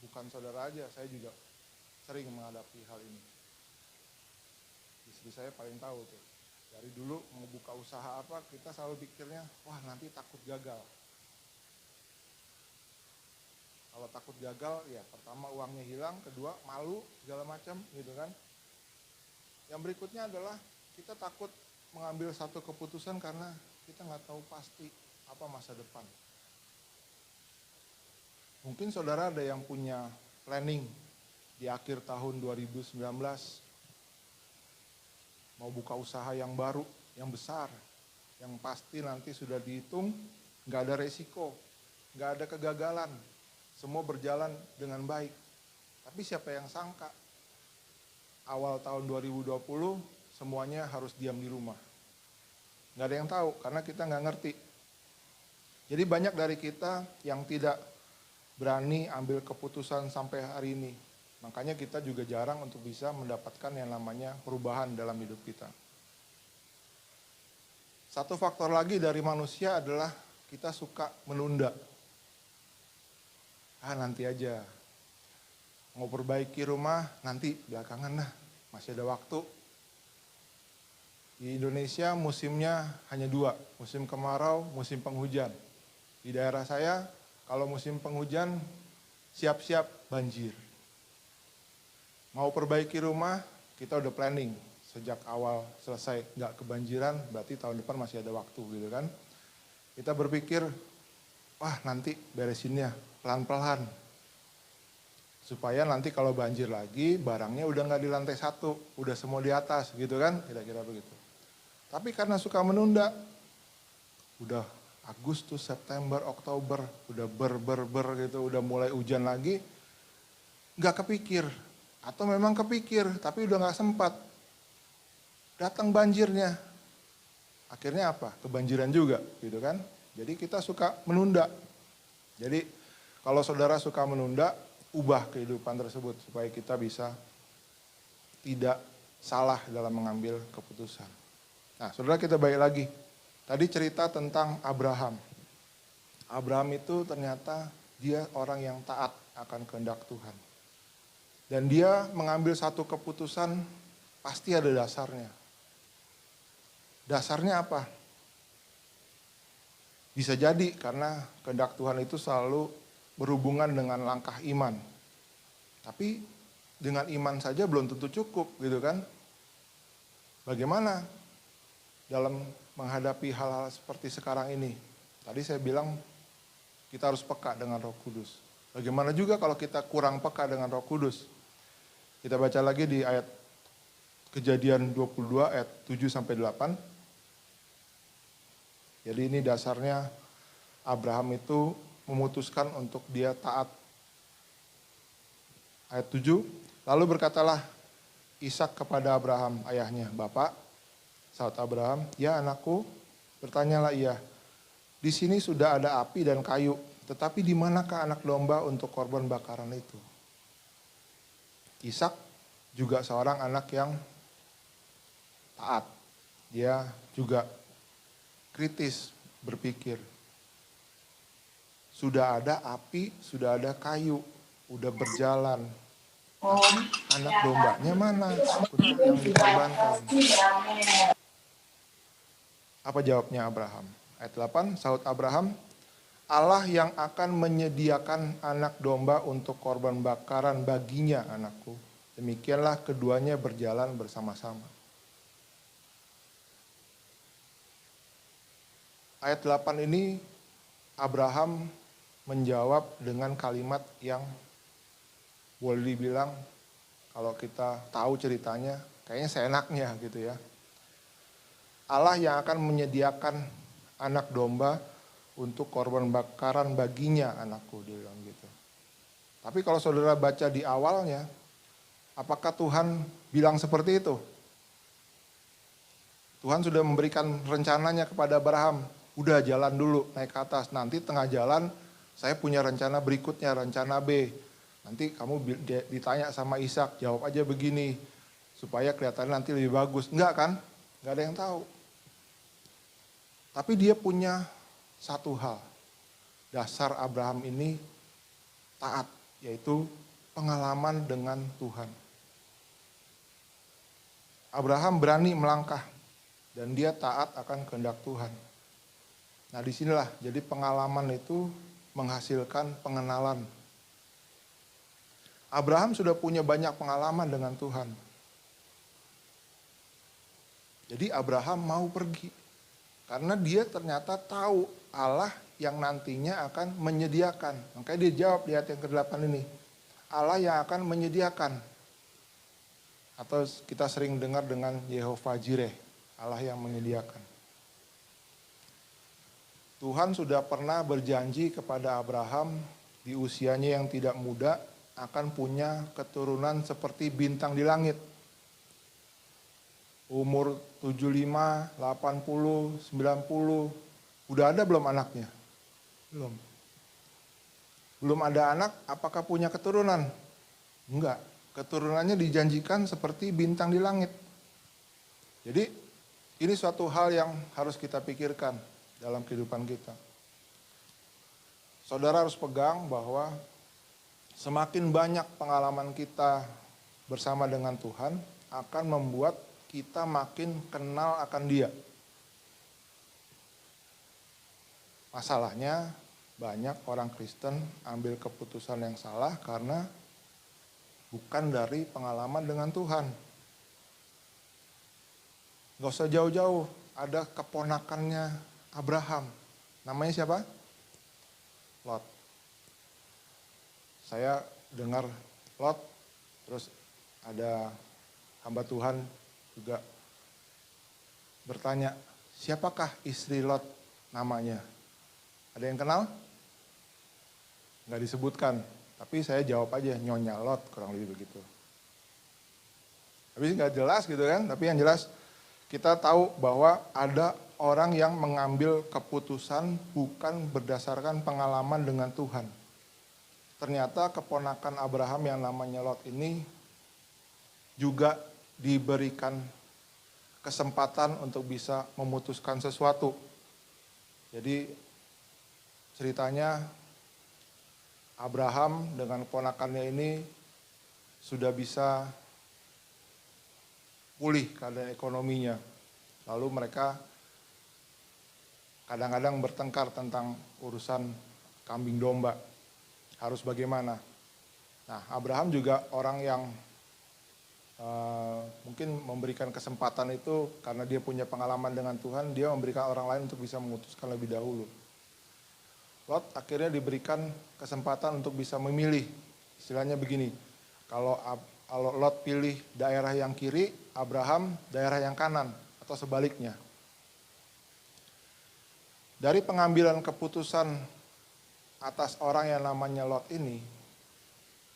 Bukan saudara aja, saya juga sering menghadapi hal ini. Istri saya paling tahu tuh. Dari dulu mau buka usaha apa, kita selalu pikirnya, wah nanti takut gagal. Kalau takut gagal, ya pertama uangnya hilang, kedua malu, segala macam gitu kan. Yang berikutnya adalah kita takut mengambil satu keputusan karena kita nggak tahu pasti apa masa depan. Mungkin saudara ada yang punya planning di akhir tahun 2019, mau buka usaha yang baru, yang besar, yang pasti nanti sudah dihitung, nggak ada resiko, nggak ada kegagalan, semua berjalan dengan baik. Tapi siapa yang sangka, awal tahun 2020 semuanya harus diam di rumah. Nggak ada yang tahu, karena kita nggak ngerti. Jadi banyak dari kita yang tidak berani ambil keputusan sampai hari ini. Makanya kita juga jarang untuk bisa mendapatkan yang namanya perubahan dalam hidup kita. Satu faktor lagi dari manusia adalah kita suka menunda. Nanti aja. Mau perbaiki rumah, nanti belakangan lah, masih ada waktu. Di Indonesia musimnya hanya 2, musim kemarau, musim penghujan. Di daerah saya, kalau musim penghujan, siap-siap banjir. Mau perbaiki rumah, kita udah planning. Sejak awal selesai nggak kebanjiran, berarti tahun depan masih ada waktu gitu kan. Kita berpikir, wah nanti beresinnya pelan-pelan. Supaya nanti kalau banjir lagi, barangnya udah nggak di lantai 1, udah semua di atas gitu kan, kira-kira begitu. Tapi karena suka menunda, udah Agustus, September, Oktober, udah ber gitu, udah mulai hujan lagi, nggak kepikir. Atau memang kepikir, tapi udah nggak sempat. Datang banjirnya. Akhirnya apa? Kebanjiran juga, gitu kan. Jadi kita suka menunda. Jadi kalau saudara suka menunda, ubah kehidupan tersebut supaya kita bisa tidak salah dalam mengambil keputusan. Nah, saudara kita balik lagi. Tadi cerita tentang Abraham. Abraham itu ternyata dia orang yang taat akan kehendak Tuhan. Dan dia mengambil satu keputusan pasti ada dasarnya. Dasarnya apa? Bisa jadi karena kehendak Tuhan itu selalu berhubungan dengan langkah iman. Tapi dengan iman saja belum tentu cukup gitu kan. Bagaimana dalam menghadapi hal-hal seperti sekarang ini? Tadi saya bilang kita harus peka dengan Roh Kudus. Bagaimana juga kalau kita kurang peka dengan Roh Kudus? Kita baca lagi di ayat Kejadian 22 ayat 7-8. Jadi ini dasarnya Abraham itu memutuskan untuk dia taat. Ayat 7, lalu berkatalah Ishak kepada Abraham ayahnya, "Bapak," saut Abraham, "Ya anakku," bertanyalah ia, "di sini sudah ada api dan kayu, tetapi di manakah anak domba untuk korban bakaran itu?" Ishak juga seorang anak yang taat. Dia juga kritis berpikir. Sudah ada api, sudah ada kayu, udah berjalan. Anak dombanya mana untuk yang dikorbankan? Apa jawabnya Abraham? Ayat 8, saut Abraham, "Allah yang akan menyediakan anak domba untuk korban bakaran baginya, anakku. Demikianlah keduanya berjalan bersama-sama." Ayat 8 ini Abraham menjawab dengan kalimat yang boleh dibilang kalau kita tahu ceritanya kayaknya seenaknya gitu ya. Allah yang akan menyediakan anak domba untuk korban bakaran baginya, anakku, dia bilang gitu. Tapi kalau saudara baca di awalnya, apakah Tuhan bilang seperti itu? Tuhan sudah memberikan rencananya kepada Abraham. Udah jalan dulu, naik ke atas. Nanti tengah jalan, saya punya rencana berikutnya, rencana B. Nanti kamu ditanya sama Ishak, jawab aja begini. Supaya kelihatannya nanti lebih bagus. Enggak kan? Enggak ada yang tahu. Tapi dia punya satu hal. Dasar Abraham ini taat, yaitu pengalaman dengan Tuhan. Abraham berani melangkah dan dia taat akan kehendak Tuhan. Nah disinilah jadi pengalaman itu menghasilkan pengenalan. Abraham sudah punya banyak pengalaman dengan Tuhan. Jadi Abraham mau pergi. Karena dia ternyata tahu Allah yang nantinya akan menyediakan. Makanya dia jawab di ayat yang ke-8 ini. Allah yang akan menyediakan. Atau kita sering dengar dengan Yehovah Jireh. Allah yang menyediakan. Tuhan sudah pernah berjanji kepada Abraham di usianya yang tidak muda akan punya keturunan seperti bintang di langit. Umur 75, 80, 90, udah ada belum anaknya? Belum. Belum ada anak, apakah punya keturunan? Enggak. Keturunannya dijanjikan seperti bintang di langit. Jadi ini suatu hal yang harus kita pikirkan dalam kehidupan kita. Saudara harus pegang bahwa semakin banyak pengalaman kita bersama dengan Tuhan akan membuat kita makin kenal akan Dia. Masalahnya banyak orang Kristen ambil keputusan yang salah karena bukan dari pengalaman dengan Tuhan. Gak usah jauh-jauh, ada keponakannya Abraham. Namanya siapa? Lot. Saya dengar Lot, terus ada hamba Tuhan juga bertanya, siapakah istri Lot namanya? Ada yang kenal? Nggak disebutkan, tapi saya jawab aja, Nyonya Lot, kurang lebih begitu. Tapi nggak jelas gitu kan, tapi yang jelas kita tahu bahwa ada orang yang mengambil keputusan bukan berdasarkan pengalaman dengan Tuhan. Ternyata keponakan Abraham yang namanya Lot ini juga diberikan kesempatan untuk bisa memutuskan sesuatu. Jadi ceritanya Abraham dengan keponakannya ini sudah bisa pulih keadaan ekonominya. Lalu mereka kadang-kadang bertengkar tentang urusan kambing domba. Harus bagaimana? Nah, Abraham juga orang yang mungkin memberikan kesempatan itu karena dia punya pengalaman dengan Tuhan, dia memberikan orang lain untuk bisa memutuskan lebih dahulu. Lot akhirnya diberikan kesempatan untuk bisa memilih. Istilahnya begini, kalau Lot pilih daerah yang kiri, Abraham daerah yang kanan, atau sebaliknya. Dari pengambilan keputusan atas orang yang namanya Lot ini,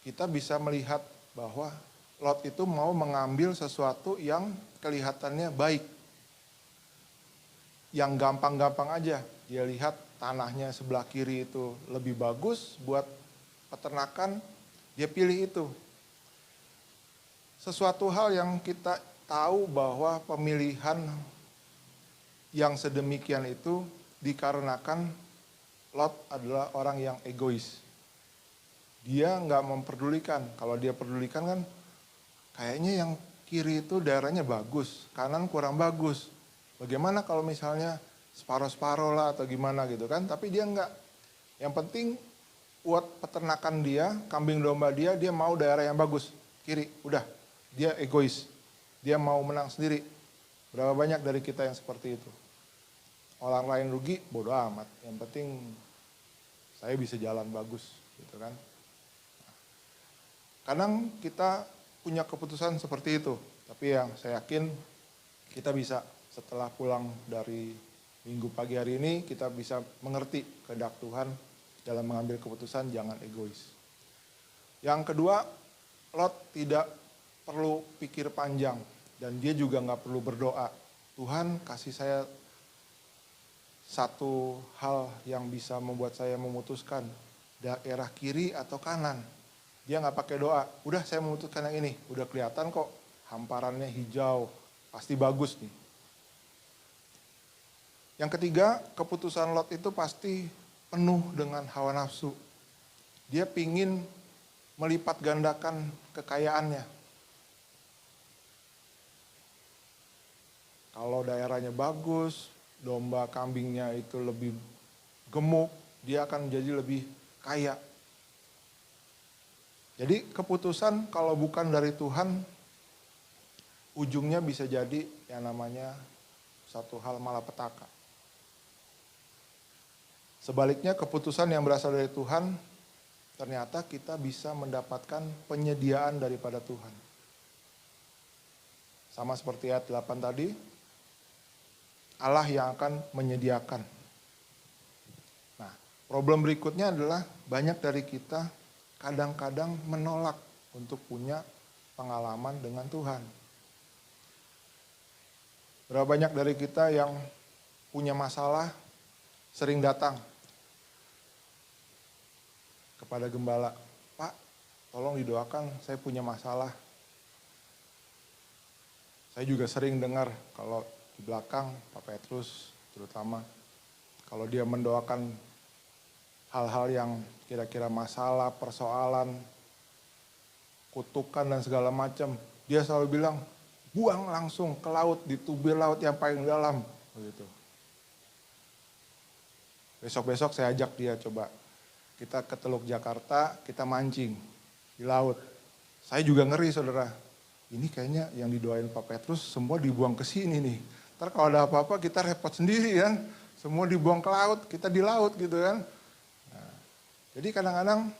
kita bisa melihat bahwa Lot itu mau mengambil sesuatu yang kelihatannya baik. Yang gampang-gampang aja. Dia lihat tanahnya sebelah kiri itu lebih bagus buat peternakan, dia pilih itu. Sesuatu hal yang kita tahu bahwa pemilihan yang sedemikian itu dikarenakan Lot adalah orang yang egois. Dia nggak memperdulikan. Kalau dia pedulikan kan kayaknya yang kiri itu daerahnya bagus, kanan kurang bagus. Bagaimana kalau misalnya separuh-separuh lah atau gimana gitu kan. Tapi dia nggak. Yang penting buat peternakan dia, kambing domba dia mau daerah yang bagus. Kiri, udah. Dia egois. Dia mau menang sendiri. Berapa banyak dari kita yang seperti itu. Orang lain rugi, bodo amat. Yang penting saya bisa jalan bagus gitu kan. Kadang kita punya keputusan seperti itu. Tapi yang saya yakin kita bisa setelah pulang dari minggu pagi hari ini, kita bisa mengerti kehendak Tuhan dalam mengambil keputusan, jangan egois. Yang kedua, Lot tidak perlu pikir panjang dan dia juga nggak perlu berdoa. Tuhan kasih saya satu hal yang bisa membuat saya memutuskan daerah kiri atau kanan. Dia nggak pakai doa, udah saya memutuskan yang ini, udah kelihatan kok hamparannya hijau, pasti bagus nih. Yang ketiga, keputusan Lot itu pasti penuh dengan hawa nafsu. Dia pingin melipat gandakan kekayaannya. Kalau daerahnya bagus, domba kambingnya itu lebih gemuk, dia akan jadi lebih kaya. Jadi keputusan kalau bukan dari Tuhan, ujungnya bisa jadi yang namanya satu hal malapetaka. Sebaliknya keputusan yang berasal dari Tuhan, ternyata kita bisa mendapatkan penyediaan daripada Tuhan. Sama seperti ayat 8 tadi, Allah yang akan menyediakan. Nah, problem berikutnya adalah banyak dari kita kadang-kadang menolak untuk punya pengalaman dengan Tuhan. Berapa banyak dari kita yang punya masalah sering datang kepada gembala, Pak, tolong didoakan, saya punya masalah. Saya juga sering dengar kalau di belakang Pak Petrus terutama, kalau dia mendoakan hal-hal yang kira-kira masalah, persoalan, kutukan dan segala macam, dia selalu bilang, buang langsung ke laut, di tubir laut yang paling dalam. Begitu. Besok-besok saya ajak dia coba, kita ke Teluk Jakarta, kita mancing di laut. Saya juga ngeri saudara, ini kayaknya yang didoain Pak Petrus semua dibuang ke sini nih. Ntar kalau ada apa-apa kita repot sendiri kan, semua dibuang ke laut, kita di laut gitu kan. Nah, jadi kadang-kadang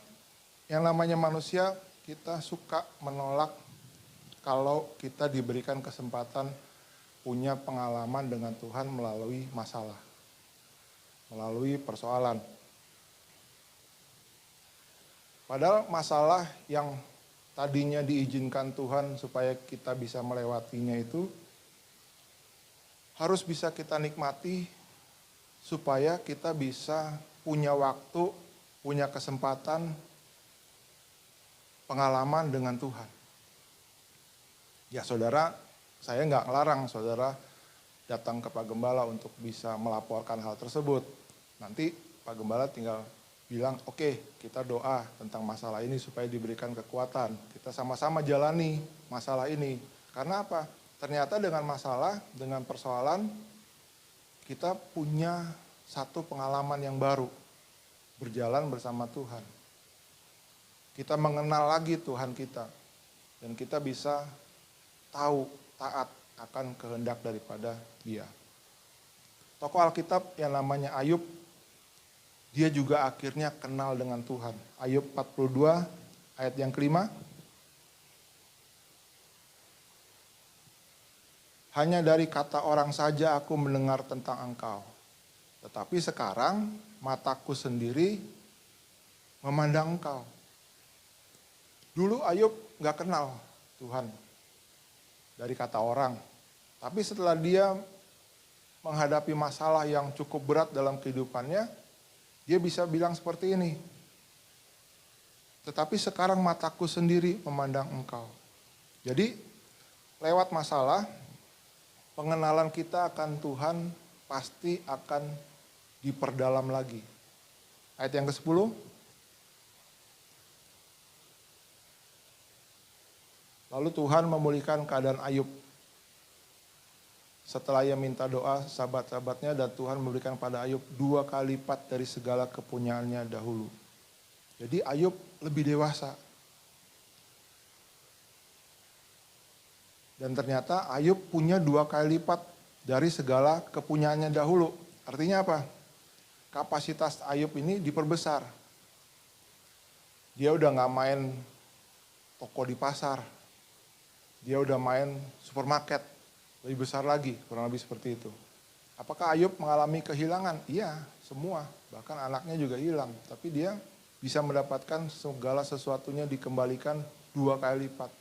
yang namanya manusia kita suka menolak kalau kita diberikan kesempatan punya pengalaman dengan Tuhan melalui masalah, melalui persoalan. Padahal masalah yang tadinya diizinkan Tuhan supaya kita bisa melewatinya itu harus bisa kita nikmati supaya kita bisa punya waktu, punya kesempatan, pengalaman dengan Tuhan. Ya saudara, saya nggak ngelarang saudara datang ke Pak Gembala untuk bisa melaporkan hal tersebut. Nanti Pak Gembala tinggal bilang, oke, kita doa tentang masalah ini supaya diberikan kekuatan. Kita sama-sama jalani masalah ini. Karena apa? Ternyata dengan masalah, dengan persoalan, kita punya satu pengalaman yang baru. Berjalan bersama Tuhan. Kita mengenal lagi Tuhan kita. Dan kita bisa tahu, taat akan kehendak daripada Dia. Tokoh Alkitab yang namanya Ayub, dia juga akhirnya kenal dengan Tuhan. Ayub 42 ayat yang kelima. Hanya dari kata orang saja aku mendengar tentang Engkau. Tetapi sekarang mataku sendiri memandang engkau. Dulu Ayub gak kenal Tuhan dari kata orang. Tapi setelah dia menghadapi masalah yang cukup berat dalam kehidupannya, dia bisa bilang seperti ini. Tetapi sekarang mataku sendiri memandang engkau. Jadi lewat masalah, pengenalan kita akan Tuhan pasti akan diperdalam lagi. Ayat yang ke-10. Lalu Tuhan memulihkan keadaan Ayub. Setelah ia minta doa sahabat-sahabatnya dan Tuhan memberikan pada Ayub 2 kali lipat dari segala kepunyaannya dahulu. Jadi Ayub lebih dewasa. Dan ternyata Ayub punya 2 kali lipat dari segala kepunyaannya dahulu. Artinya apa? Kapasitas Ayub ini diperbesar. Dia udah gak main toko di pasar. Dia udah main supermarket. Lebih besar lagi, kurang lebih seperti itu. Apakah Ayub mengalami kehilangan? Iya, semua. Bahkan anaknya juga hilang. Tapi dia bisa mendapatkan segala sesuatunya dikembalikan 2 kali lipat.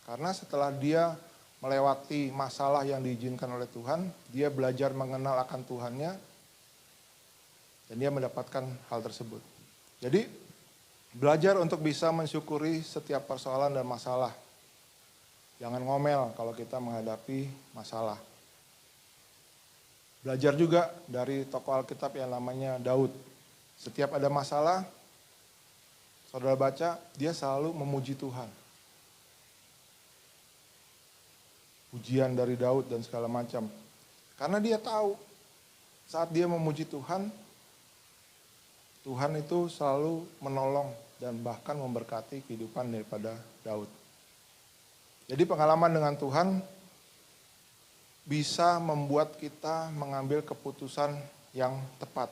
Karena setelah dia melewati masalah yang diizinkan oleh Tuhan, dia belajar mengenal akan Tuhannya, dan dia mendapatkan hal tersebut. Jadi, belajar untuk bisa mensyukuri setiap persoalan dan masalah. Jangan ngomel kalau kita menghadapi masalah. Belajar juga dari tokoh Alkitab yang namanya Daud. Setiap ada masalah, saudara baca, dia selalu memuji Tuhan. Pujian dari Daud dan segala macam. Karena dia tahu saat dia memuji Tuhan, Tuhan itu selalu menolong dan bahkan memberkati kehidupan daripada Daud. Jadi pengalaman dengan Tuhan bisa membuat kita mengambil keputusan yang tepat.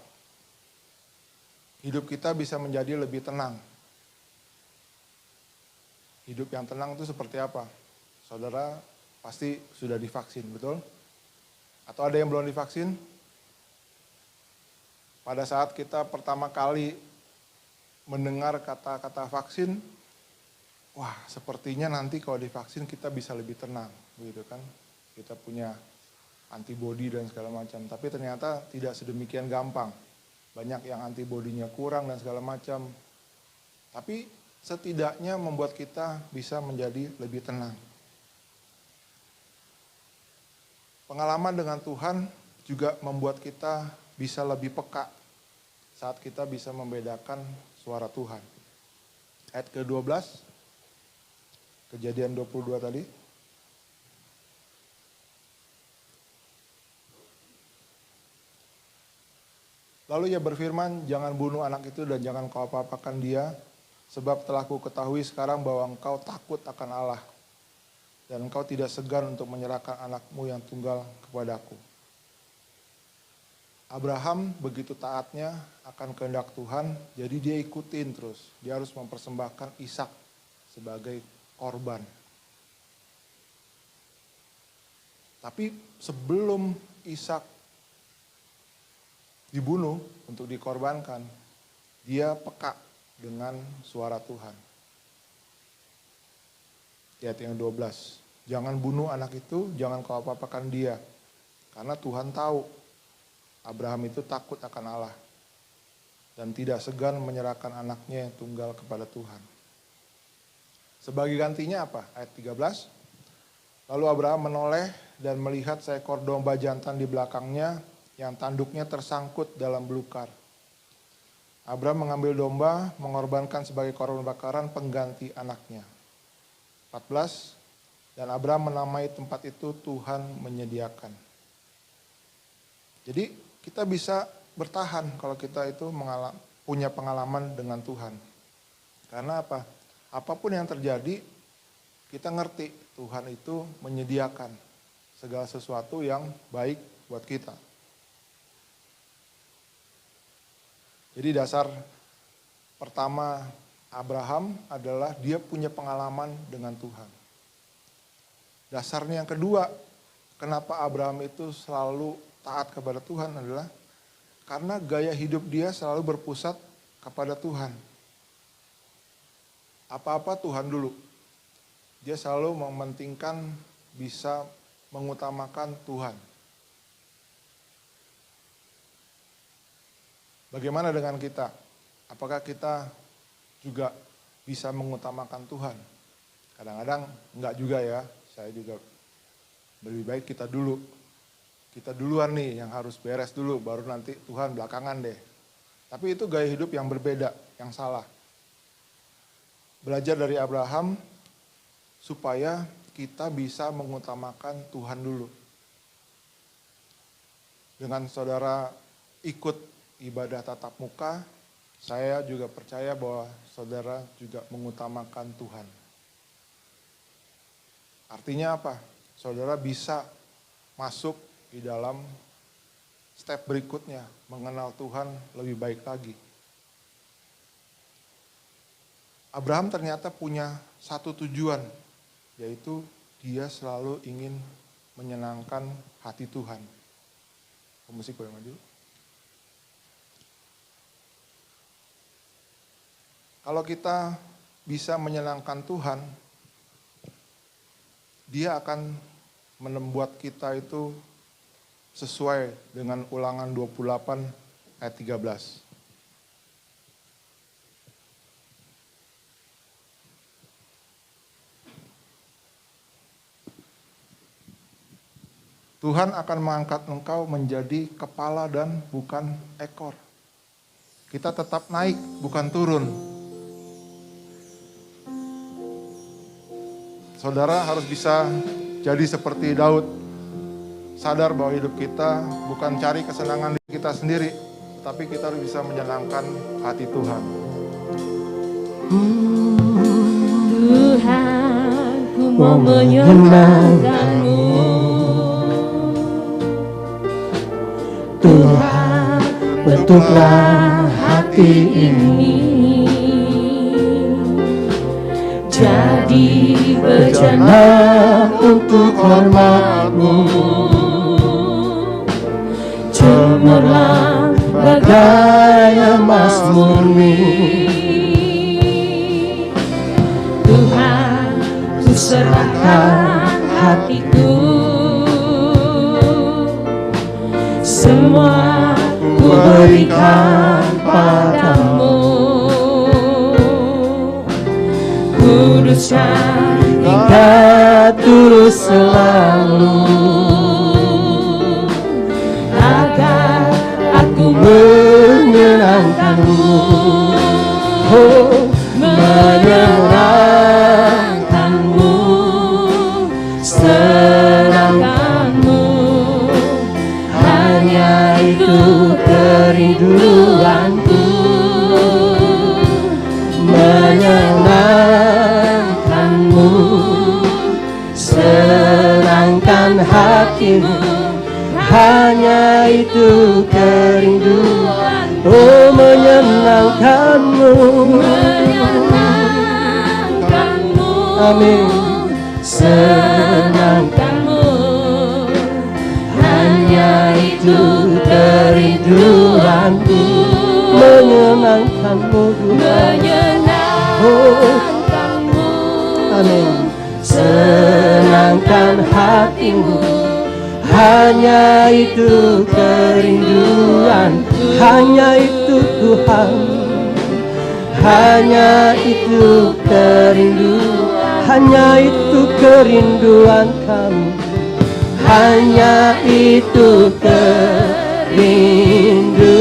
Hidup kita bisa menjadi lebih tenang. Hidup yang tenang itu seperti apa? Saudara pasti sudah divaksin, betul? Atau ada yang belum divaksin? Pada saat kita pertama kali mendengar kata-kata vaksin, wah, sepertinya nanti kalau divaksin kita bisa lebih tenang, begitu kan? Kita punya antibodi dan segala macam. Tapi ternyata tidak sedemikian gampang. Banyak yang antibodinya kurang dan segala macam. Tapi setidaknya membuat kita bisa menjadi lebih tenang. Pengalaman dengan Tuhan juga membuat kita bisa lebih peka saat kita bisa membedakan suara Tuhan. Ayat ke-12. Kejadian 22 tadi. Lalu ia berfirman, jangan bunuh anak itu dan jangan kau apa-apakan dia, sebab telah ku ketahui sekarang bahwa engkau takut akan Allah, dan engkau tidak segan untuk menyerahkan anakmu yang tunggal kepadaku. Abraham begitu taatnya akan kehendak Tuhan, jadi dia ikutin terus. Dia harus mempersembahkan Ishak sebagai korban. Tapi sebelum Ishak dibunuh untuk dikorbankan, dia peka dengan suara Tuhan. Ayat yang 12. Jangan bunuh anak itu, jangan kau apa-apakan dia. Karena Tuhan tahu Abraham itu takut akan Allah dan tidak segan menyerahkan anaknya yang tunggal kepada Tuhan. Sebagai gantinya apa? Ayat 13. Lalu Abraham menoleh dan melihat seekor domba jantan di belakangnya yang tanduknya tersangkut dalam belukar. Abraham mengambil domba, mengorbankan sebagai korban bakaran pengganti anaknya. 14. Dan Abraham menamai tempat itu Tuhan menyediakan. Jadi kita bisa bertahan kalau kita itu punya pengalaman dengan Tuhan. Karena apa? Apapun yang terjadi, kita ngerti Tuhan itu menyediakan segala sesuatu yang baik buat kita. Jadi dasar pertama Abraham adalah dia punya pengalaman dengan Tuhan. Dasarnya yang kedua, kenapa Abraham itu selalu taat kepada Tuhan adalah Karena gaya hidup dia selalu berpusat kepada Tuhan. Apa-apa Tuhan dulu. Dia selalu mementingkan bisa mengutamakan Tuhan. Bagaimana dengan kita? Apakah kita juga bisa mengutamakan Tuhan? Kadang-kadang enggak juga ya, saya juga lebih baik kita dulu. Kita duluan nih yang harus beres dulu, baru nanti Tuhan belakangan deh. Tapi itu gaya hidup yang berbeda, yang salah. Belajar dari Abraham supaya kita bisa mengutamakan Tuhan dulu. Dengan saudara ikut ibadah tatap muka, saya juga percaya bahwa saudara juga mengutamakan Tuhan. Artinya apa? Saudara bisa masuk di dalam step berikutnya, mengenal Tuhan lebih baik lagi. Abraham ternyata punya satu tujuan, yaitu dia selalu ingin menyenangkan hati Tuhan. Musik boleh maju. Kalau kita bisa menyenangkan Tuhan, dia akan membuat kita itu sesuai dengan Ulangan 28 ayat 13. Tuhan akan mengangkat engkau menjadi kepala dan bukan ekor. Kita tetap naik, bukan turun. Saudara harus bisa jadi seperti Daud. Sadar bahwa hidup kita bukan cari kesenangan diri kita sendiri, tapi kita harus bisa menyenangkan hati Tuhan. Tuhan, ku mau menyenangkan-Mu. Tuhan, bentuklah hati ini jadi bejana untuk hormat-Mu. Cemerlang bagai emas murni. Tuhan, ku serahkan hatiku, semua ku berikan padamu. Kuduskan Hingga tulus selalu, agar aku menyenangkan-Mu. Oh, menyenangkan-Mu, senangkan-Mu. Hanya itu kerinduanku, menyenangkan-Mu, senangkan hatimu. Hanya itu kerinduan, oh menyenangkan-Mu, menyenangkan-Mu. Amin. Senangkan-Mu, hanya itu kerinduanku, menyenangkan-Mu Tuhan. menyenangkan-Mu. Amin. Senangkan hatimu, Hanya itu kerinduan, hanya itu Tuhan. Hanya itu kerinduan, hanya itu kerinduan kami. Hanya itu kerinduanmu.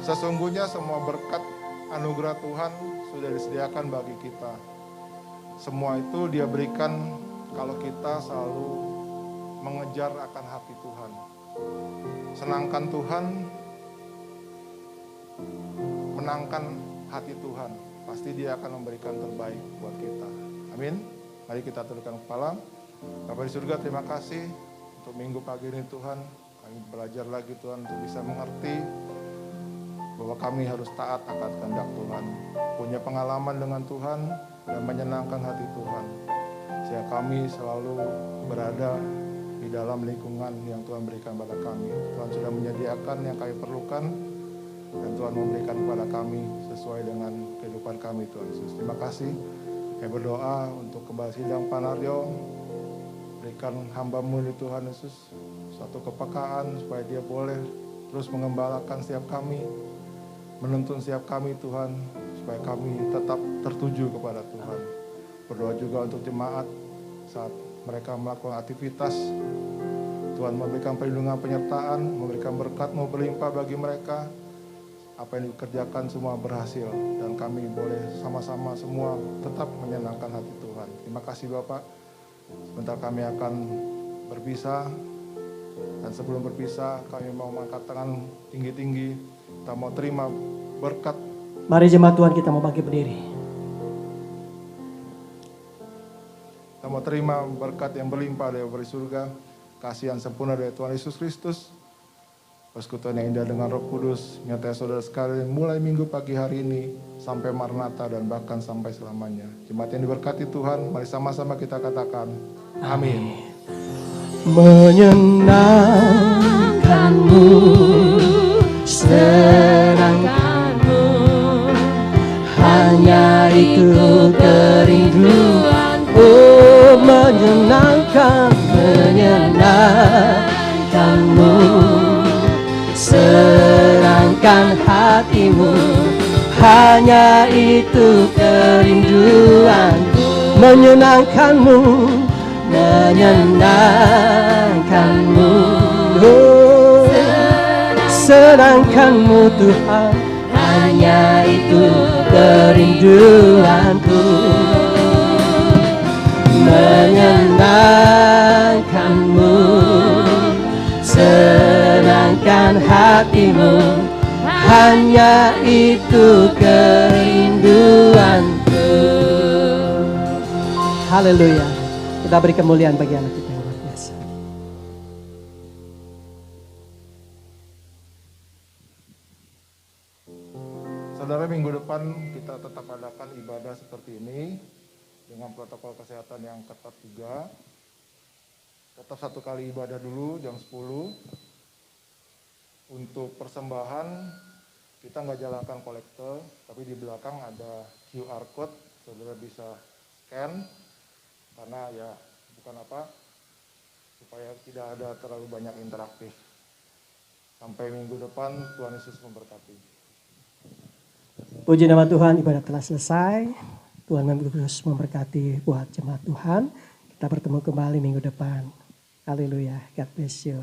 Sesungguhnya semua berkat anugerah Tuhan sudah disediakan bagi kita. Semua itu Dia berikan kalau kita selalu mengejar akan hati Tuhan. Senangkan Tuhan, menangkan hati Tuhan. Pasti Dia akan memberikan terbaik buat kita. Amin. Mari kita tundukkan kepala. Bapa di surga, terima kasih untuk minggu pagi ini Tuhan. Kami belajar lagi Tuhan untuk bisa mengerti bahwa kami harus taat akan kehendak Tuhan. Punya pengalaman dengan Tuhan, dan menyenangkan hati Tuhan. Sehingga kami selalu berada di dalam lingkungan yang Tuhan berikan pada kami. Tuhan sudah menyediakan yang kami perlukan, dan Tuhan memberikan kepada kami sesuai dengan kehidupan kami, Tuhan Yesus. Terima kasih. Kami berdoa untuk kembali sidang Panaryo. Berikan hamba-Mu ini Tuhan Yesus satu kepekaan supaya dia boleh terus mengembalakan setiap kami, menuntun setiap kami Tuhan, supaya kami tetap tertuju kepada Tuhan. Berdoa juga untuk jemaat saat mereka melakukan aktivitas. Tuhan memberikan perlindungan penyertaan, memberikan berkat-Mu berlimpah bagi mereka. Apa yang dikerjakan semua berhasil, dan kami boleh sama-sama semua tetap menyenangkan hati Tuhan. Terima kasih Bapak. Sebentar kami akan berpisah, dan sebelum berpisah kami mau mengangkat tangan tinggi-tinggi. Kita mau terima berkat. Mari jemaat Tuhan, kita mau bangkit berdiri. Kita mau terima berkat yang berlimpah dari surga, kasih yang sempurna dari Tuhan Yesus Kristus, persekutuan yang indah dengan Roh Kudus, nyata saudara sekalian, mulai minggu pagi hari ini sampai Maranatha dan bahkan sampai selamanya. Jemaat yang diberkati Tuhan, mari sama-sama kita katakan amin. Menyenangkanmu, senangkanmu, hanya itu kerinduanku. Menyenangkanmu, senangkan hatimu, hanya itu kerinduanku. Menyenangkanmu, oh, senangkanmu Tuhan, hanya itu kerinduanku. Menyenangkanmu, senangkan hatimu, hanya itu kerinduanku. Haleluya. Kita beri kemuliaan bagi anak kita yang luar biasa. Saudara, minggu depan kita tetap adakan ibadah seperti ini dengan protokol kesehatan yang ketat juga. Tetap satu kali ibadah dulu jam 10. Untuk persembahan kita nggak jalankan kolektor, tapi di belakang ada QR code, saudara bisa scan, karena ya bukan apa, supaya tidak ada terlalu banyak interaktif. Sampai minggu depan, Tuhan Yesus memberkati. Puji nama Tuhan, ibadah telah selesai. Tuhan terus memberkati buat jemaat Tuhan. Kita bertemu kembali minggu depan. Haleluya, God bless you.